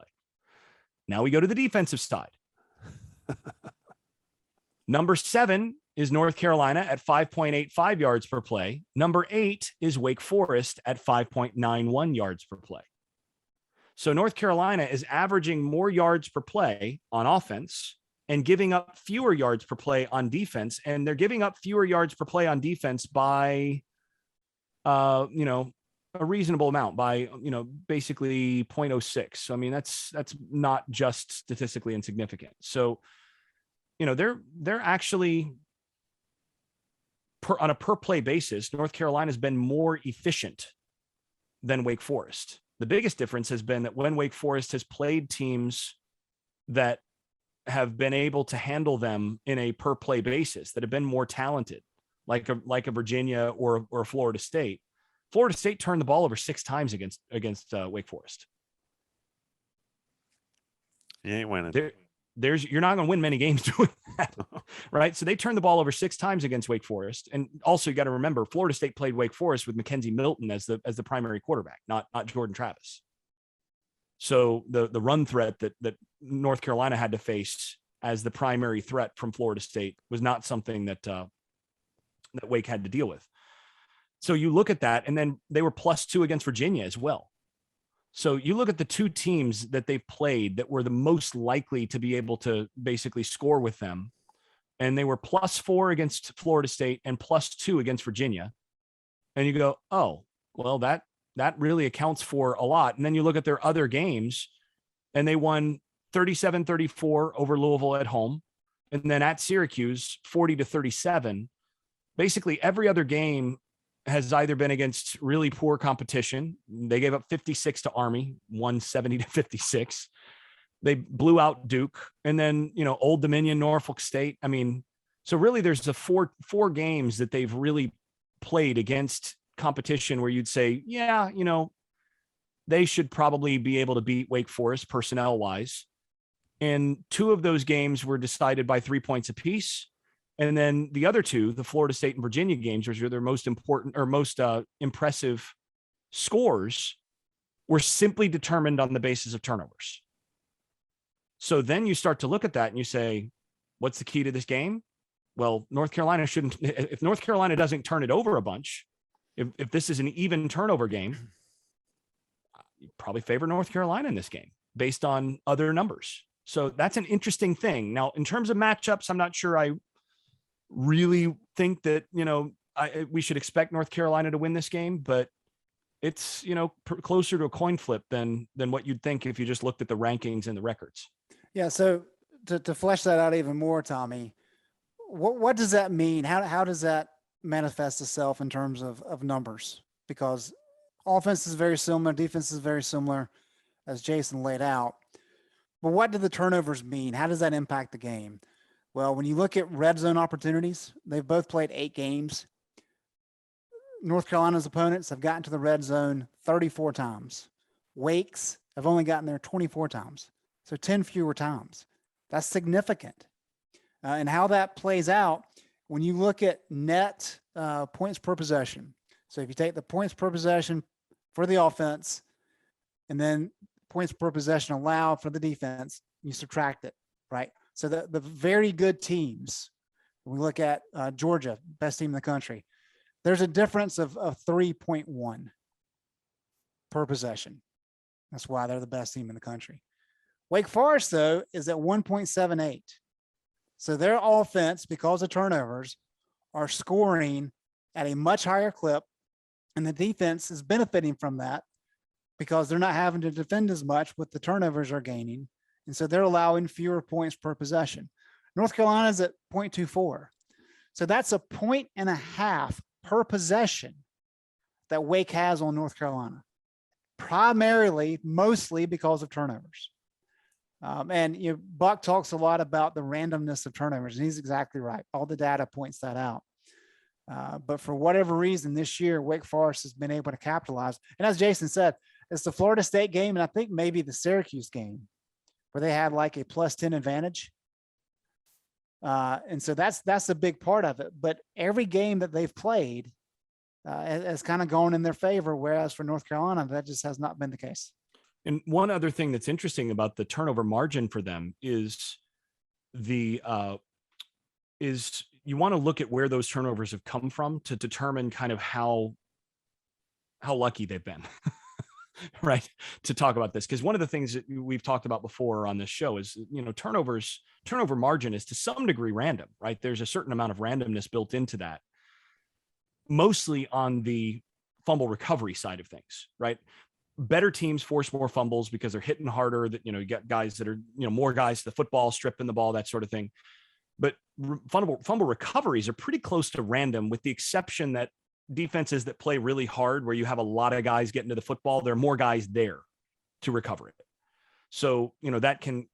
Speaker 3: Now we go to the defensive side. Number 7 is North Carolina at 5.85 yards per play. Number 8 is Wake Forest at 5.91 yards per play. So North Carolina is averaging more yards per play on offense and giving up fewer yards per play on defense. And they're giving up fewer yards per play on defense by, a reasonable amount, by, basically 0.06. So, I mean, that's not just statistically insignificant. So, they're actually on a per play basis, North Carolina's been more efficient than Wake Forest. The biggest difference has been that when Wake Forest has played teams that have been able to handle them in a per play basis, that have been more talented, like a Virginia or a Florida State. Florida State turned the ball over 6 times against Wake Forest.
Speaker 1: You ain't winning.
Speaker 3: You're not going to win many games doing that, right? So they turned the ball over 6 times against Wake Forest. And also you got to remember, Florida State played Wake Forest with Mackenzie Milton as the primary quarterback, not Jordan Travis. So the run threat that North Carolina had to face as the primary threat from Florida State was not something that Wake had to deal with. So you look at that, and then they were +2 against Virginia as well. So you look at the 2 teams that they've played that were the most likely to be able to basically score with them. And they were +4 against Florida State and +2 against Virginia. And you go, oh, well, that really accounts for a lot. And then you look at their other games, and they won 37-34 over Louisville at home. And then at Syracuse, 40-37. Basically every other game has either been against really poor competition. They gave up 56 to Army, 170-56. They blew out Duke, and then, Old Dominion, Norfolk State. I mean, so really there's the four games that they've really played against competition where you'd say, yeah, they should probably be able to beat Wake Forest personnel wise. And 2 of those games were decided by 3 points apiece. And then the other 2, the Florida State and Virginia games, which are their most important or most impressive scores, were simply determined on the basis of turnovers. So then you start to look at that and you say, what's the key to this game? Well, North Carolina shouldn't, if North Carolina doesn't turn it over a bunch, if this is an even turnover game, you probably favor North Carolina in this game based on other numbers. So that's an interesting thing. Now, in terms of matchups, I'm not sure I really think that, we should expect North Carolina to win this game, but it's, closer to a coin flip than what you'd think if you just looked at the rankings and the records.
Speaker 2: Yeah. So to flesh that out even more, Tommy, what does that mean? How does that manifest itself in terms of numbers? Because offense is very similar, defense is very similar, as Jason laid out. But what do the turnovers mean? How does that impact the game? Well, when you look at red zone opportunities, they've both played 8 games. North Carolina's opponents have gotten to the red zone 34 times. Wake's have only gotten there 24 times. So 10 fewer times. That's significant. And how that plays out, when you look at net points per possession. So if you take the points per possession for the offense and then points per possession allowed for the defense, you subtract it, right? So the very good teams, when we look at Georgia, best team in the country, there's a difference of 3.1 per possession. That's why they're the best team in the country. Wake Forest, though, is at 1.78. So their offense, because of turnovers, are scoring at a much higher clip, and the defense is benefiting from that because they're not having to defend as much with the turnovers are gaining. And so they're allowing fewer points per possession. North Carolina's at 0.24. So that's a 1.5 per possession that Wake has on North Carolina, primarily, mostly because of turnovers. And Buck talks a lot about the randomness of turnovers, and he's exactly right. All the data points that out. But for whatever reason, this year, Wake Forest has been able to capitalize. And as Jason said, it's the Florida State game, and I think maybe the Syracuse game, where they had like a +10 advantage. And so that's a big part of it. But every game that they've played has kind of gone in their favor, whereas for North Carolina, that just has not been the case.
Speaker 3: And one other thing that's interesting about the turnover margin for them is you want to look at where those turnovers have come from to determine kind of how lucky they've been, right? To talk about this, because one of the things that we've talked about before on this show is, turnover margin is to some degree random, right? There's a certain amount of randomness built into that, mostly on the fumble recovery side of things, right? Better teams force more fumbles because they're hitting harder, that, you get guys that are, more guys to the football, stripping the ball, that sort of thing. But fumble recoveries are pretty close to random, with the exception that defenses that play really hard, where you have a lot of guys getting to the football, there are more guys there to recover it. So, that can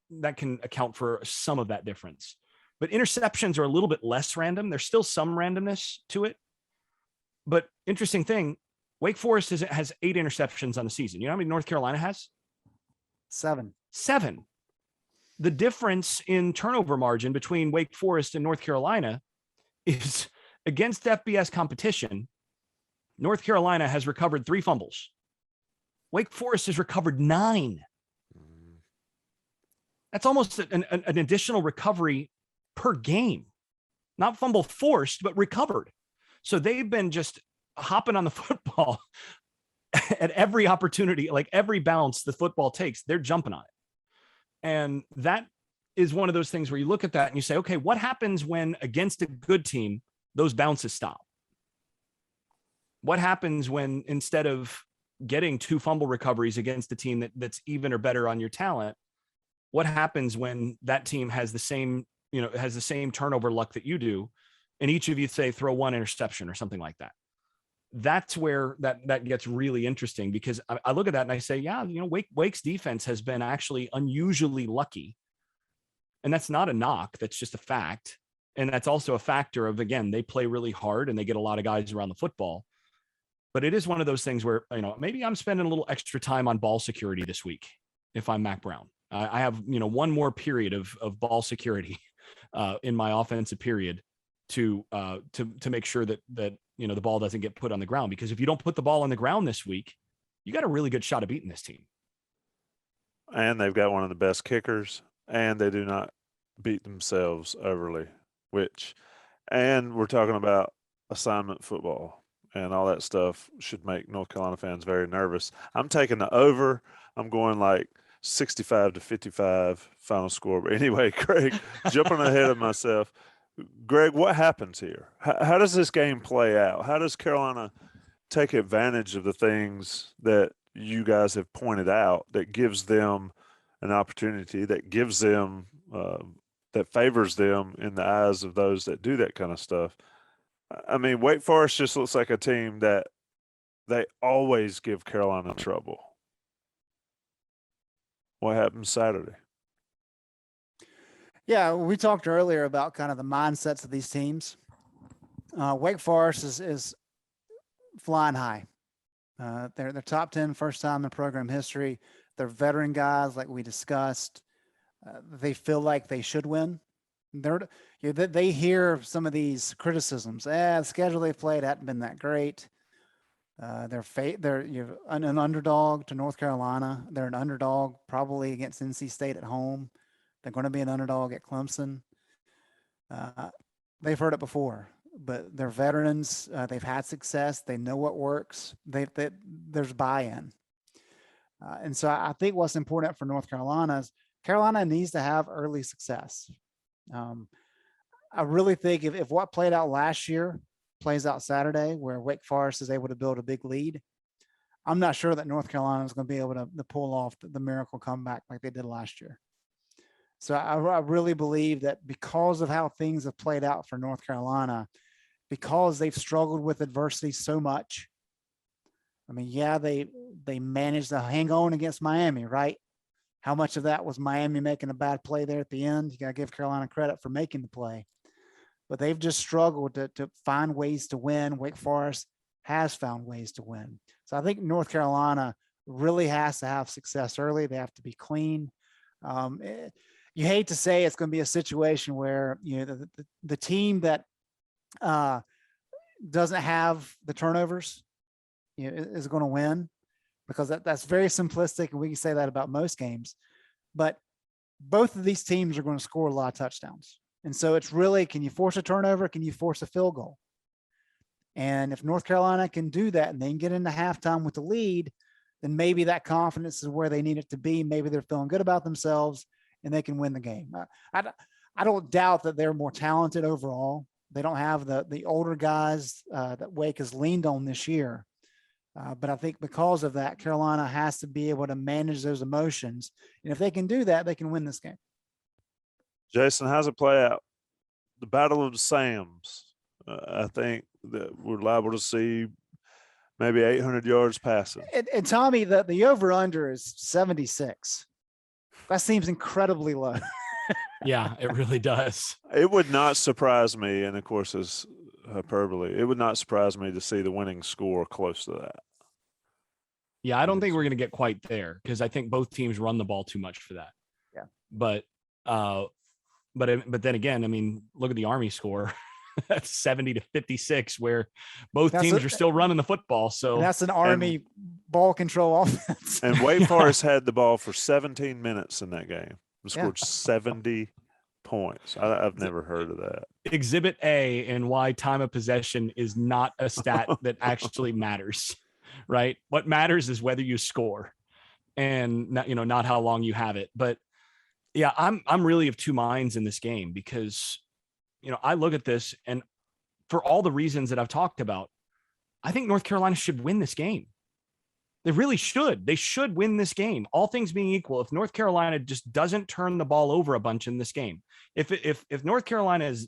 Speaker 3: account for some of that difference. But interceptions are a little bit less random. There's still some randomness to it. But interesting thing, Wake Forest has 8 interceptions on the season. You know how many North Carolina has?
Speaker 2: 7.
Speaker 3: The difference in turnover margin between Wake Forest and North Carolina is, against FBS competition, North Carolina has recovered 3 fumbles. Wake Forest has recovered 9. That's almost an additional recovery per game. Not fumble forced, but recovered. So they've been just hopping on the football at every opportunity, like every bounce the football takes, they're jumping on it. And that is one of those things where you look at that and you say, okay, what happens when against a good team, those bounces stop? What happens when, instead of getting 2 fumble recoveries against a team that's even or better on your talent, what happens when that team has the same turnover luck that you do, and each of you say throw 1 interception or something like that? That's where that gets really interesting, because I look at that and I say, yeah, Wake's defense has been actually unusually lucky. And that's not a knock. That's just a fact. And that's also a factor of, again, they play really hard and they get a lot of guys around the football. But it is one of those things where, maybe I'm spending a little extra time on ball security this week if I'm Mack Brown. I have, one more period of ball security in my offensive period to make sure that the ball doesn't get put on the ground, because if you don't put the ball on the ground this week, you got a really good shot of beating this team.
Speaker 1: And they've got one of the best kickers, and they do not beat themselves overly, and we're talking about assignment football, and all that stuff should make North Carolina fans very nervous. I'm taking the over. I'm going like 65-55 final score. But anyway, Greg, jumping ahead of myself. Greg, what happens here? How does this game play out? How does Carolina take advantage of the things that you guys have pointed out that gives them an opportunity, that gives them, that favors them in the eyes of those that do that kind of stuff. I mean, Wake Forest just looks like a team that they always give Carolina trouble. What happened Saturday?
Speaker 2: Yeah, we talked earlier about kind of the mindsets of these teams. Wake Forest is flying high. They're top 10 first time in program history. They're veteran guys, like we discussed. They feel like they should win. They hear some of these criticisms. The schedule they played hadn't been that great. They're an underdog to North Carolina. They're an underdog probably against NC State at home. They're going to be an underdog at Clemson. They've heard it before, but they're veterans. They've had success. They know what works. There's buy-in. And so I think what's important for North Carolina is Carolina needs to have early success. I really think if what played out last year plays out Saturday, where Wake Forest is able to build a big lead, I'm not sure that North Carolina is going to be able to pull off the miracle comeback like they did last year. So I really believe that because of how things have played out for North Carolina, because they've struggled with adversity so much. I mean, yeah, they managed to hang on against Miami, right? How much of that was Miami making a bad play there at the end? You got to give Carolina credit for making the play. But they've just struggled to find ways to win. Wake Forest has found ways to win. So I think North Carolina really has to have success early. They have to be clean. You hate to say it's going to be a situation where the team that doesn't have the turnovers is going to win, because that's very simplistic, and we can say that about most games. But both of these teams are going to score a lot of touchdowns. And so it's really, can you force a turnover? Can you force a field goal? And if North Carolina can do that and they can get into halftime with the lead, then maybe that confidence is where they need it to be. Maybe they're feeling good about themselves and they can win the game. I don't doubt that they're more talented overall. They don't have the older guys that Wake has leaned on this year. But I think because of that, Carolina has to be able to manage those emotions. And if they can do that, they can win this game.
Speaker 1: Jason, how's it play out? The Battle of the Sams. I think that we're liable to see maybe 800 yards passing.
Speaker 2: And Tommy, the over-under is 76. That seems incredibly low.
Speaker 3: Yeah, it really does.
Speaker 1: It would not surprise me, and of course, it's hyperbole. It would not surprise me to see the winning score close to that.
Speaker 3: Yeah, I don't think we're going to get quite there, because I think both teams run the ball too much for that.
Speaker 2: Yeah.
Speaker 3: But then again, I mean, look at the Army score. That's 70-56, where both teams are still running the football. So
Speaker 2: that's an Army ball control offense.
Speaker 1: And Wake Forest had the ball for 17 minutes in that game. They scored 70 points. I've never heard of that.
Speaker 3: Exhibit A, and why time of possession is not a stat that actually matters, right? What matters is whether you score, and not how long you have it. But yeah, I'm really of two minds in this game, because I look at this, and for all the reasons that I've talked about, I think North Carolina should win this game. They really should. They should win this game. All things being equal, if North Carolina just doesn't turn the ball over a bunch in this game, if North Carolina is,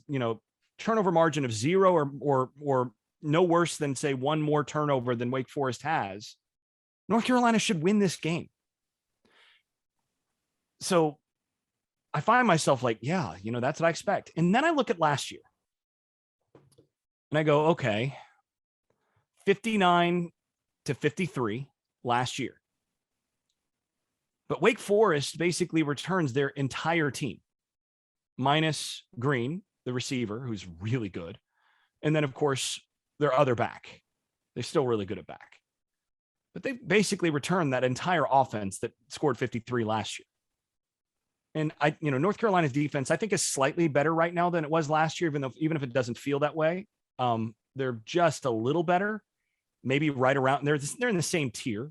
Speaker 3: turnover margin of 0 or no worse than, say, one more turnover than Wake Forest has, North Carolina should win this game. So I find myself like, yeah, that's what I expect. And then I look at last year and I go, okay, 59-53 last year. But Wake Forest basically returns their entire team, minus Green, the receiver, who's really good. And then, of course, their other back. They're still really good at back. But they basically returned that entire offense that scored 53 last year. And North Carolina's defense, I think, is slightly better right now than it was last year, even if it doesn't feel that way. They're just a little better, maybe right around. They're in the same tier,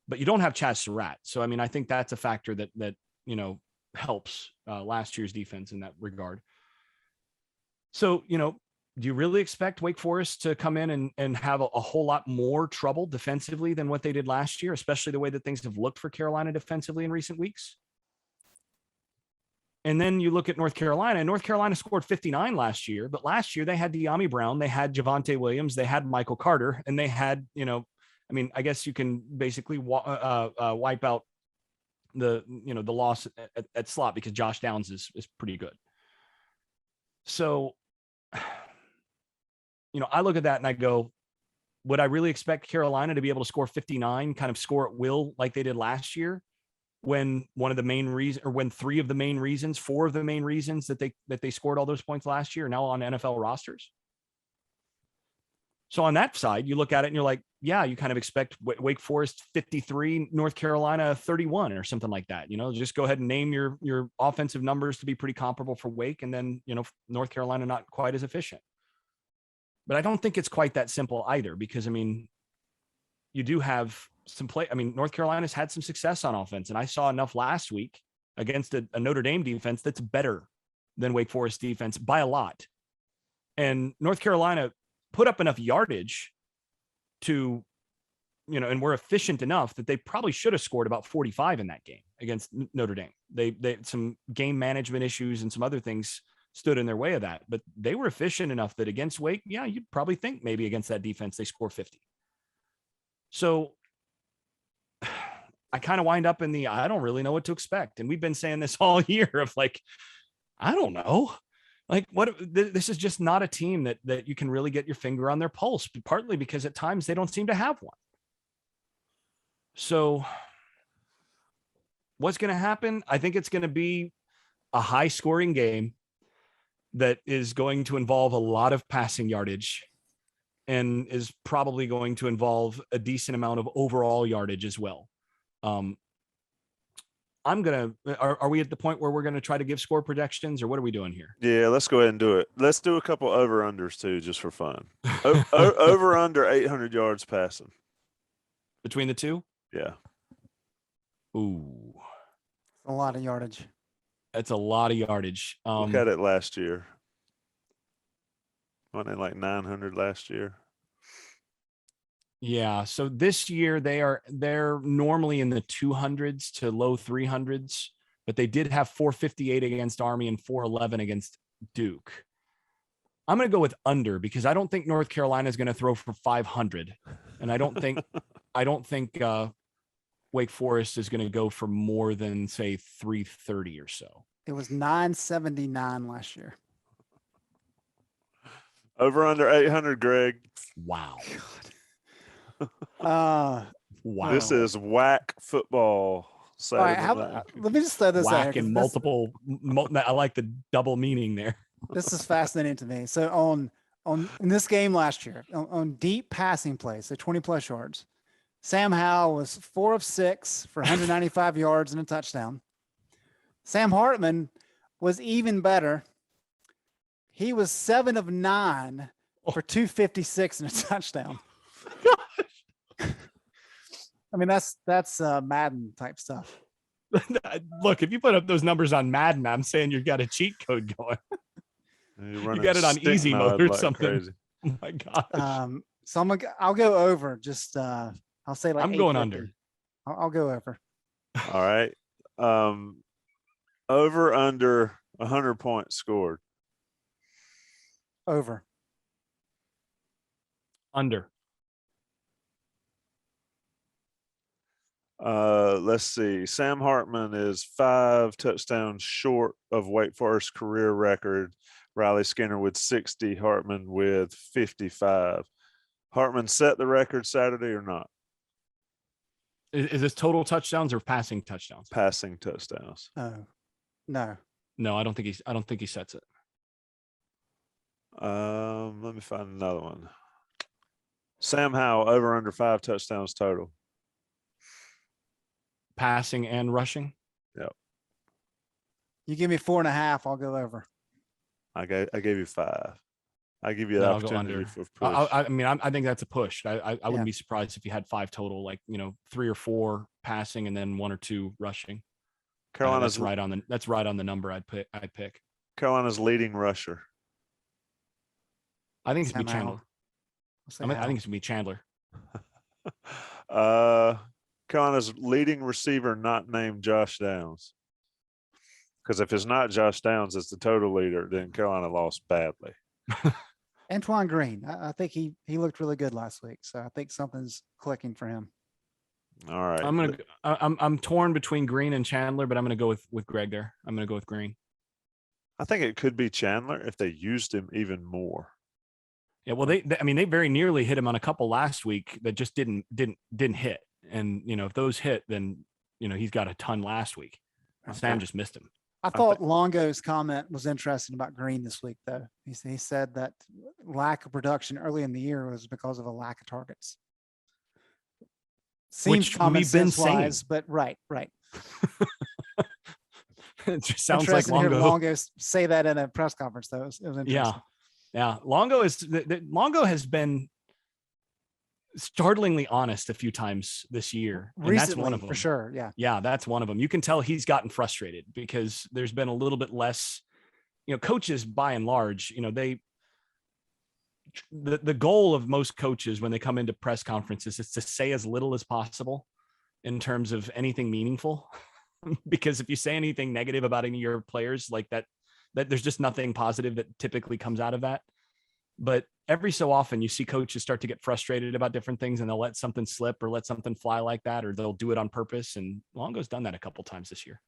Speaker 3: but you don't have Chaz Surratt. So, I mean, I think that's a factor that helps last year's defense in that regard. So, do you really expect Wake Forest to come in and have a whole lot more trouble defensively than what they did last year, especially the way that things have looked for Carolina defensively in recent weeks? And then you look at North Carolina, and North Carolina scored 59 last year, but last year they had De'Ami Brown, they had Javonte Williams, they had Michael Carter, and they had, I guess you can basically wipe out the loss at slot because Josh Downs is pretty good. So, I look at that and I go, would I really expect Carolina to be able to score 59, kind of score at will like they did last year, when four of the main reasons that they scored all those points last year are now on NFL rosters? So on that side, you look at it and you're like, yeah, you kind of expect Wake Forest 53, North Carolina 31 or something like that. Just go ahead and name your offensive numbers to be pretty comparable for Wake, and then, North Carolina not quite as efficient. But I don't think it's quite that simple either, because, you do have some play. North Carolina's had some success on offense, and I saw enough last week against a Notre Dame defense that's better than Wake Forest defense by a lot. And North Carolina put up enough yardage to, and were efficient enough that they probably should have scored about 45 in that game against Notre Dame. They some game management issues and some other things stood in their way of that, but they were efficient enough that against Wake, yeah, you'd probably think maybe against that defense, they score 50. So I kind of wind up in I don't really know what to expect. And we've been saying this all year of like, I don't know. Like, this is just not a team that you can really get your finger on their pulse, partly because at times they don't seem to have one. So what's going to happen? I think it's going to be a high scoring game that is going to involve a lot of passing yardage and is probably going to involve a decent amount of overall yardage as well. Are we at the point where we're going to try to give score projections, or what are we doing here?
Speaker 1: Yeah, let's go ahead and do it. Let's do a couple over-unders too, just for fun. Over under 800 yards passing.
Speaker 3: Between the two?
Speaker 1: Yeah.
Speaker 3: Ooh.
Speaker 2: A lot of yardage.
Speaker 3: That's a lot of yardage.
Speaker 1: Look at it last year. Wasn't it like 900 last year?
Speaker 3: Yeah. So this year they're normally in the 200s to low 300s, but they did have 458 against Army and 411 against Duke. I'm going to go with under, because I don't think North Carolina is going to throw for 500, and I don't think Wake Forest is going to go for more than, say, 330 or so.
Speaker 2: It was 979 last year.
Speaker 1: Over under 800, Greg.
Speaker 3: Wow.
Speaker 2: Wow.
Speaker 1: This is whack football.
Speaker 2: All right, let me just throw this out
Speaker 3: Whack
Speaker 2: here,
Speaker 3: and
Speaker 2: 'cause
Speaker 3: I like the double meaning there.
Speaker 2: this is fascinating to me. So in this game last year, on deep passing plays, so 20 plus yards, Sam Howell was 4 of 6 for 195 yards and a touchdown. Sam Hartman was even better. He was 7 of 9 for 256 and a touchdown. I mean, that's Madden type stuff.
Speaker 3: Look, if you put up those numbers on Madden, I'm saying you've got a cheat code going. You got it on easy mode or something. Crazy. Oh my gosh.
Speaker 2: So I'll go over. Just I'll say like
Speaker 3: I'm going under.
Speaker 2: I'll go over.
Speaker 1: All right. Over under 100 points scored.
Speaker 2: Over.
Speaker 3: Under.
Speaker 1: Let's see. Sam Hartman is 5 touchdowns short of Wake Forest career record. Riley Skinner with 60, Hartman with 55. Hartman set the record Saturday or not?
Speaker 3: Is this total touchdowns or passing touchdowns?
Speaker 1: Passing touchdowns.
Speaker 2: Oh, no.
Speaker 3: No, I don't think he sets it.
Speaker 1: Let me find another one. Sam Howell over under 5 touchdowns total.
Speaker 3: Passing and rushing.
Speaker 1: Yep.
Speaker 2: You give me 4.5, I'll go over.
Speaker 1: I gave you 5. I give you the opportunity for push.
Speaker 3: I think that's a push. I wouldn't be surprised if you had 5 total, like 3 or 4 passing and then 1 or 2 rushing.
Speaker 1: Carolina's
Speaker 3: that's right on the number I'd pick.
Speaker 1: Carolina's leading rusher.
Speaker 3: I think it's gonna be
Speaker 2: Sam
Speaker 3: Chandler.
Speaker 2: Howell. I'll say
Speaker 3: I think
Speaker 2: Howell.
Speaker 3: it's gonna be Chandler.
Speaker 1: Carolina's leading receiver not named Josh Downs. Because if it's not Josh Downs as the total leader, then Carolina lost badly.
Speaker 2: Antoine Green. I think he looked really good last week. So I think something's clicking for him.
Speaker 1: All right.
Speaker 3: I'm torn between Green and Chandler, but I'm gonna go with Greg there. I'm gonna go with Green.
Speaker 1: I think it could be Chandler if they used him even more.
Speaker 3: Yeah, well, they very nearly hit him on a couple last week that just didn't hit. And if those hit, then he's got a ton last week. Sam just missed him.
Speaker 2: I thought Longo's comment was interesting about Green this week, though. He said that lack of production early in the year was because of a lack of targets. Seems
Speaker 3: Which
Speaker 2: common
Speaker 3: we've been
Speaker 2: sense-wise,
Speaker 3: saying.
Speaker 2: but right.
Speaker 3: It just sounds like
Speaker 2: Interesting to hear
Speaker 3: Longo.
Speaker 2: Longo say that in a press conference, though. It was interesting.
Speaker 3: Yeah. Longo has been startlingly honest a few times this year. And
Speaker 2: Recently,
Speaker 3: that's one of them.
Speaker 2: for sure. Yeah.
Speaker 3: Yeah, that's one of them. You can tell he's gotten frustrated because there's been a little bit less, coaches by and large, the goal of most coaches when they come into press conferences is to say as little as possible in terms of anything meaningful. Because if you say anything negative about any of your players like that there's just nothing positive that typically comes out of that. But every so often you see coaches start to get frustrated about different things and they'll let something slip or let something fly like that, or they'll do it on purpose. And Longo's done that a couple times this year.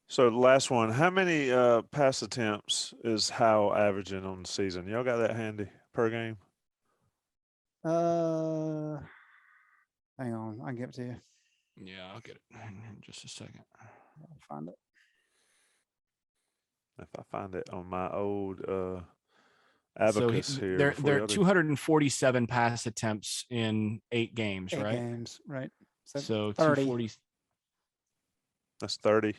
Speaker 1: So the last one, how many pass attempts is Howell averaging on the season? Y'all got that handy per game?
Speaker 2: Hang on. I'll give it to you.
Speaker 3: Yeah, I'll get it in just a second.
Speaker 2: I'll find it.
Speaker 1: If I find it on my old abacus here.
Speaker 3: They're 247 pass attempts in 8 games,
Speaker 2: 8
Speaker 3: right?
Speaker 2: games, right.
Speaker 3: So
Speaker 2: 30.
Speaker 3: 240.
Speaker 1: That's 30.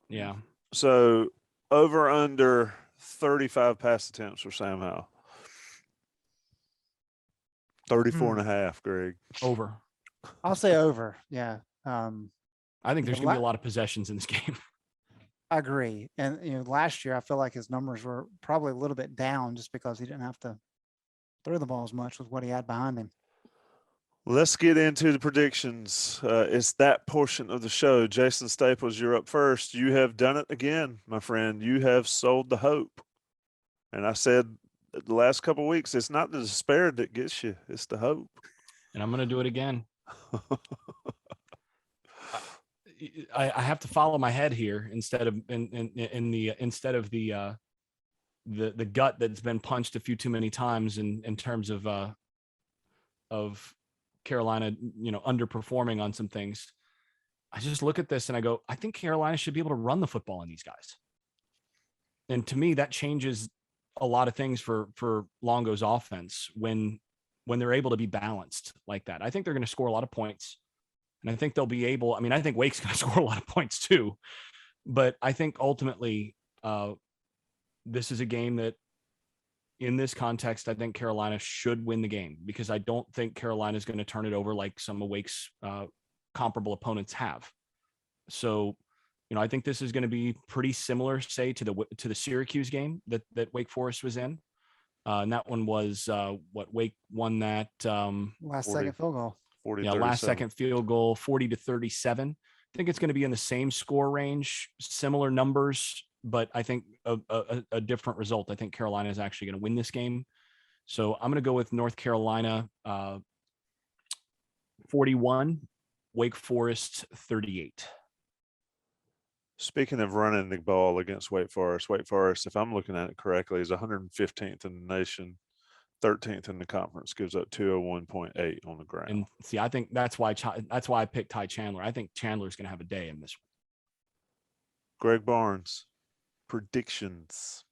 Speaker 3: Yeah.
Speaker 1: So over under 35 pass attempts for Sam Howell. 34 and a half, Greg.
Speaker 3: Over.
Speaker 2: I'll say over. Yeah.
Speaker 3: I think there's going to be a lot of possessions in this game.
Speaker 2: I agree. And, last year I feel like his numbers were probably a little bit down just because he didn't have to throw the ball as much with what he had behind him.
Speaker 1: Let's get into the predictions. It's that portion of the show. Jason Staples, you're up first. You have done it again, my friend. You have sold the hope. And I said the last couple of weeks, it's not the despair that gets you, it's the hope.
Speaker 3: And I'm going to do it again. I have to follow my head here instead of the gut that's been punched a few too many times in terms of Carolina, underperforming on some things. I just look at this and I go, I think Carolina should be able to run the football on these guys. And to me, that changes a lot of things for Longo's offense when they're able to be balanced like that. I think they're going to score a lot of points. And I think they'll be able, I think Wake's going to score a lot of points too. But I think ultimately this is a game that in this context, I think Carolina should win the game because I don't think Carolina is going to turn it over like some of Wake's comparable opponents have. So, I think this is going to be pretty similar, say, to the Syracuse game that Wake Forest was in. And that one was Wake won that
Speaker 2: last second field goal.
Speaker 1: 40,
Speaker 3: last second field goal, 40-37. I think it's going to be in the same score range, similar numbers, but I think a different result. I think Carolina is actually going to win this game. So I'm going to go with North Carolina 41, Wake Forest 38.
Speaker 1: Speaking of running the ball against Wake Forest, if I'm looking at it correctly, is 115th in the nation, 13th in the conference, gives up 201.8 on the ground.
Speaker 3: And see, I think that's why I picked Ty Chandler. I think Chandler's going to have a day in this one.
Speaker 1: Greg Barnes, predictions.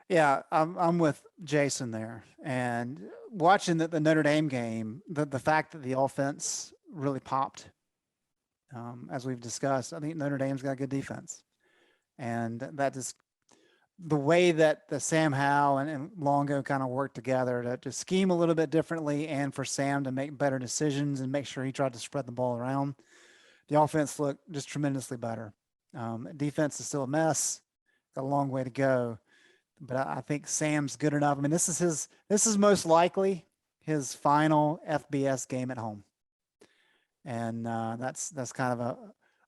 Speaker 2: Yeah, I'm with Jason there. And watching the Notre Dame game, the fact that the offense really popped, as we've discussed, I think Notre Dame's got a good defense. And that just the way that the Sam Howell and Longo kind of work together to scheme a little bit differently and for Sam to make better decisions and make sure he tried to spread the ball around. The offense looked just tremendously better. Defense is still a mess. Got a long way to go. but I think Sam's good enough. I mean, this is most likely his final FBS game at home. And that's kind of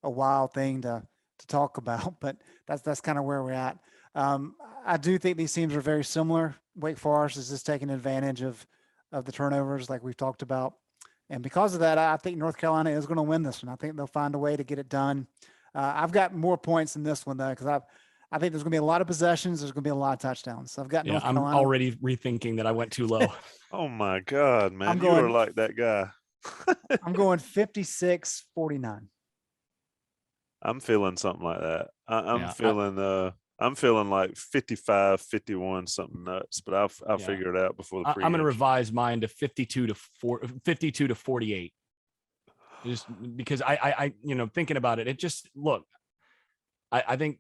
Speaker 2: a wild thing to talk about, but that's kind of where we're at. I do think these teams are very similar. Wake Forest is just taking advantage of the turnovers like we've talked about. And because of that, I think North Carolina is going to win this one. I think they'll find a way to get it done. I've got more points in this one though, because I think there's going to be a lot of possessions. There's going to be a lot of touchdowns. So I've got North
Speaker 3: I'm
Speaker 2: Carolina.
Speaker 3: already rethinking that I went too low.
Speaker 1: Oh my God, man.
Speaker 2: I'm
Speaker 1: You are
Speaker 2: going-
Speaker 1: like that guy.
Speaker 2: I'm going 56-49.
Speaker 1: I'm feeling something like that.
Speaker 3: Yeah,
Speaker 1: I'm feeling like 55-51, something nuts, but I'll
Speaker 3: Yeah.
Speaker 1: figure it out before the
Speaker 3: I'm going to
Speaker 1: pregame.
Speaker 3: revise mine to 52 to 48. Just because I thinking about it, it just look. I think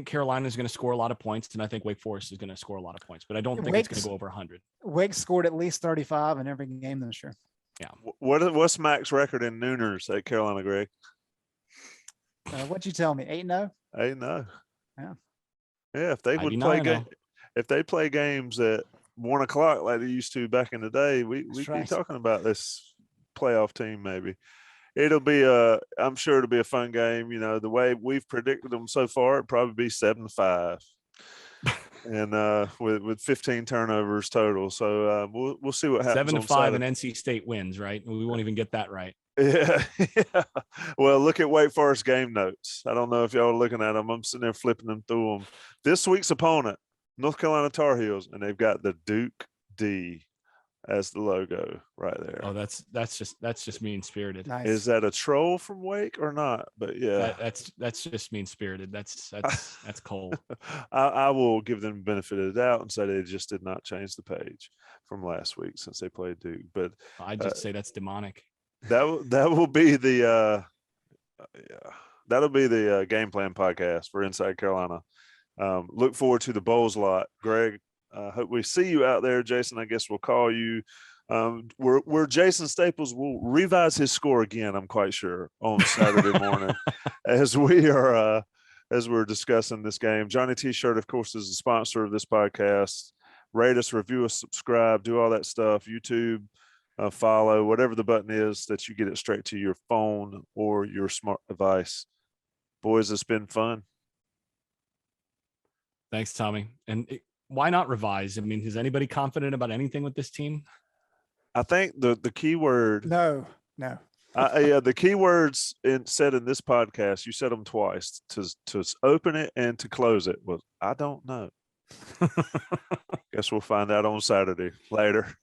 Speaker 3: Carolina is going to score a lot of points, and I think Wake Forest is going to score a lot of points, but I don't think it's going to go over 100.
Speaker 2: Wake scored at least 35 in every game this year.
Speaker 3: Yeah.
Speaker 1: What's Mack's record in Nooners at Carolina, Greg?
Speaker 2: What'd you tell me? 8-0?
Speaker 1: 8-0.
Speaker 2: Yeah.
Speaker 1: Yeah, if they would
Speaker 3: 99
Speaker 1: play
Speaker 3: now.
Speaker 1: if they play games at 1 o'clock like they used to back in the day, we'd
Speaker 2: right.
Speaker 1: be talking about this playoff team maybe. It'll be I'm sure it'll be a fun game. You know, the way we've predicted them so far, it'd probably be 7-5. And with 15 turnovers total. So we'll see what happens.
Speaker 3: 7-5 and NC State wins, right? We won't even get that right.
Speaker 1: Yeah. Well, look at Wake Forest game notes. I don't know if y'all are looking at them. I'm sitting there flipping them through them. This week's opponent, North Carolina Tar Heels, and they've got the Duke D as the logo right there.
Speaker 3: Oh, that's just mean spirited.
Speaker 2: Nice.
Speaker 1: Is that a troll from Wake or not? But yeah,
Speaker 3: That's just mean spirited. That's cold.
Speaker 1: I will give them the benefit of the doubt and say they just did not change the page from last week since they played Duke. But
Speaker 3: I just say that's demonic.
Speaker 1: that will be the that'll be the game plan podcast for Inside Carolina. Look forward to the Bowls lot, Greg. Hope we see you out there, Jason. I guess we'll call you. Where Jason Staples will revise his score again, I'm quite sure, on Saturday morning as we're discussing this game. Johnny T-shirt, of course, is a sponsor of this podcast. Rate us, review us, subscribe, do all that stuff. YouTube, follow, whatever the button is that you get it straight to your phone or your smart device. Boys, it's been fun.
Speaker 3: Thanks, Tommy. And why not revise? I mean, is anybody confident about anything with this team?
Speaker 1: I think the key word.
Speaker 2: No.
Speaker 1: The key words said in this podcast, you said them twice, to open it and to close it was, I don't know. Guess we'll find out on Saturday. Later.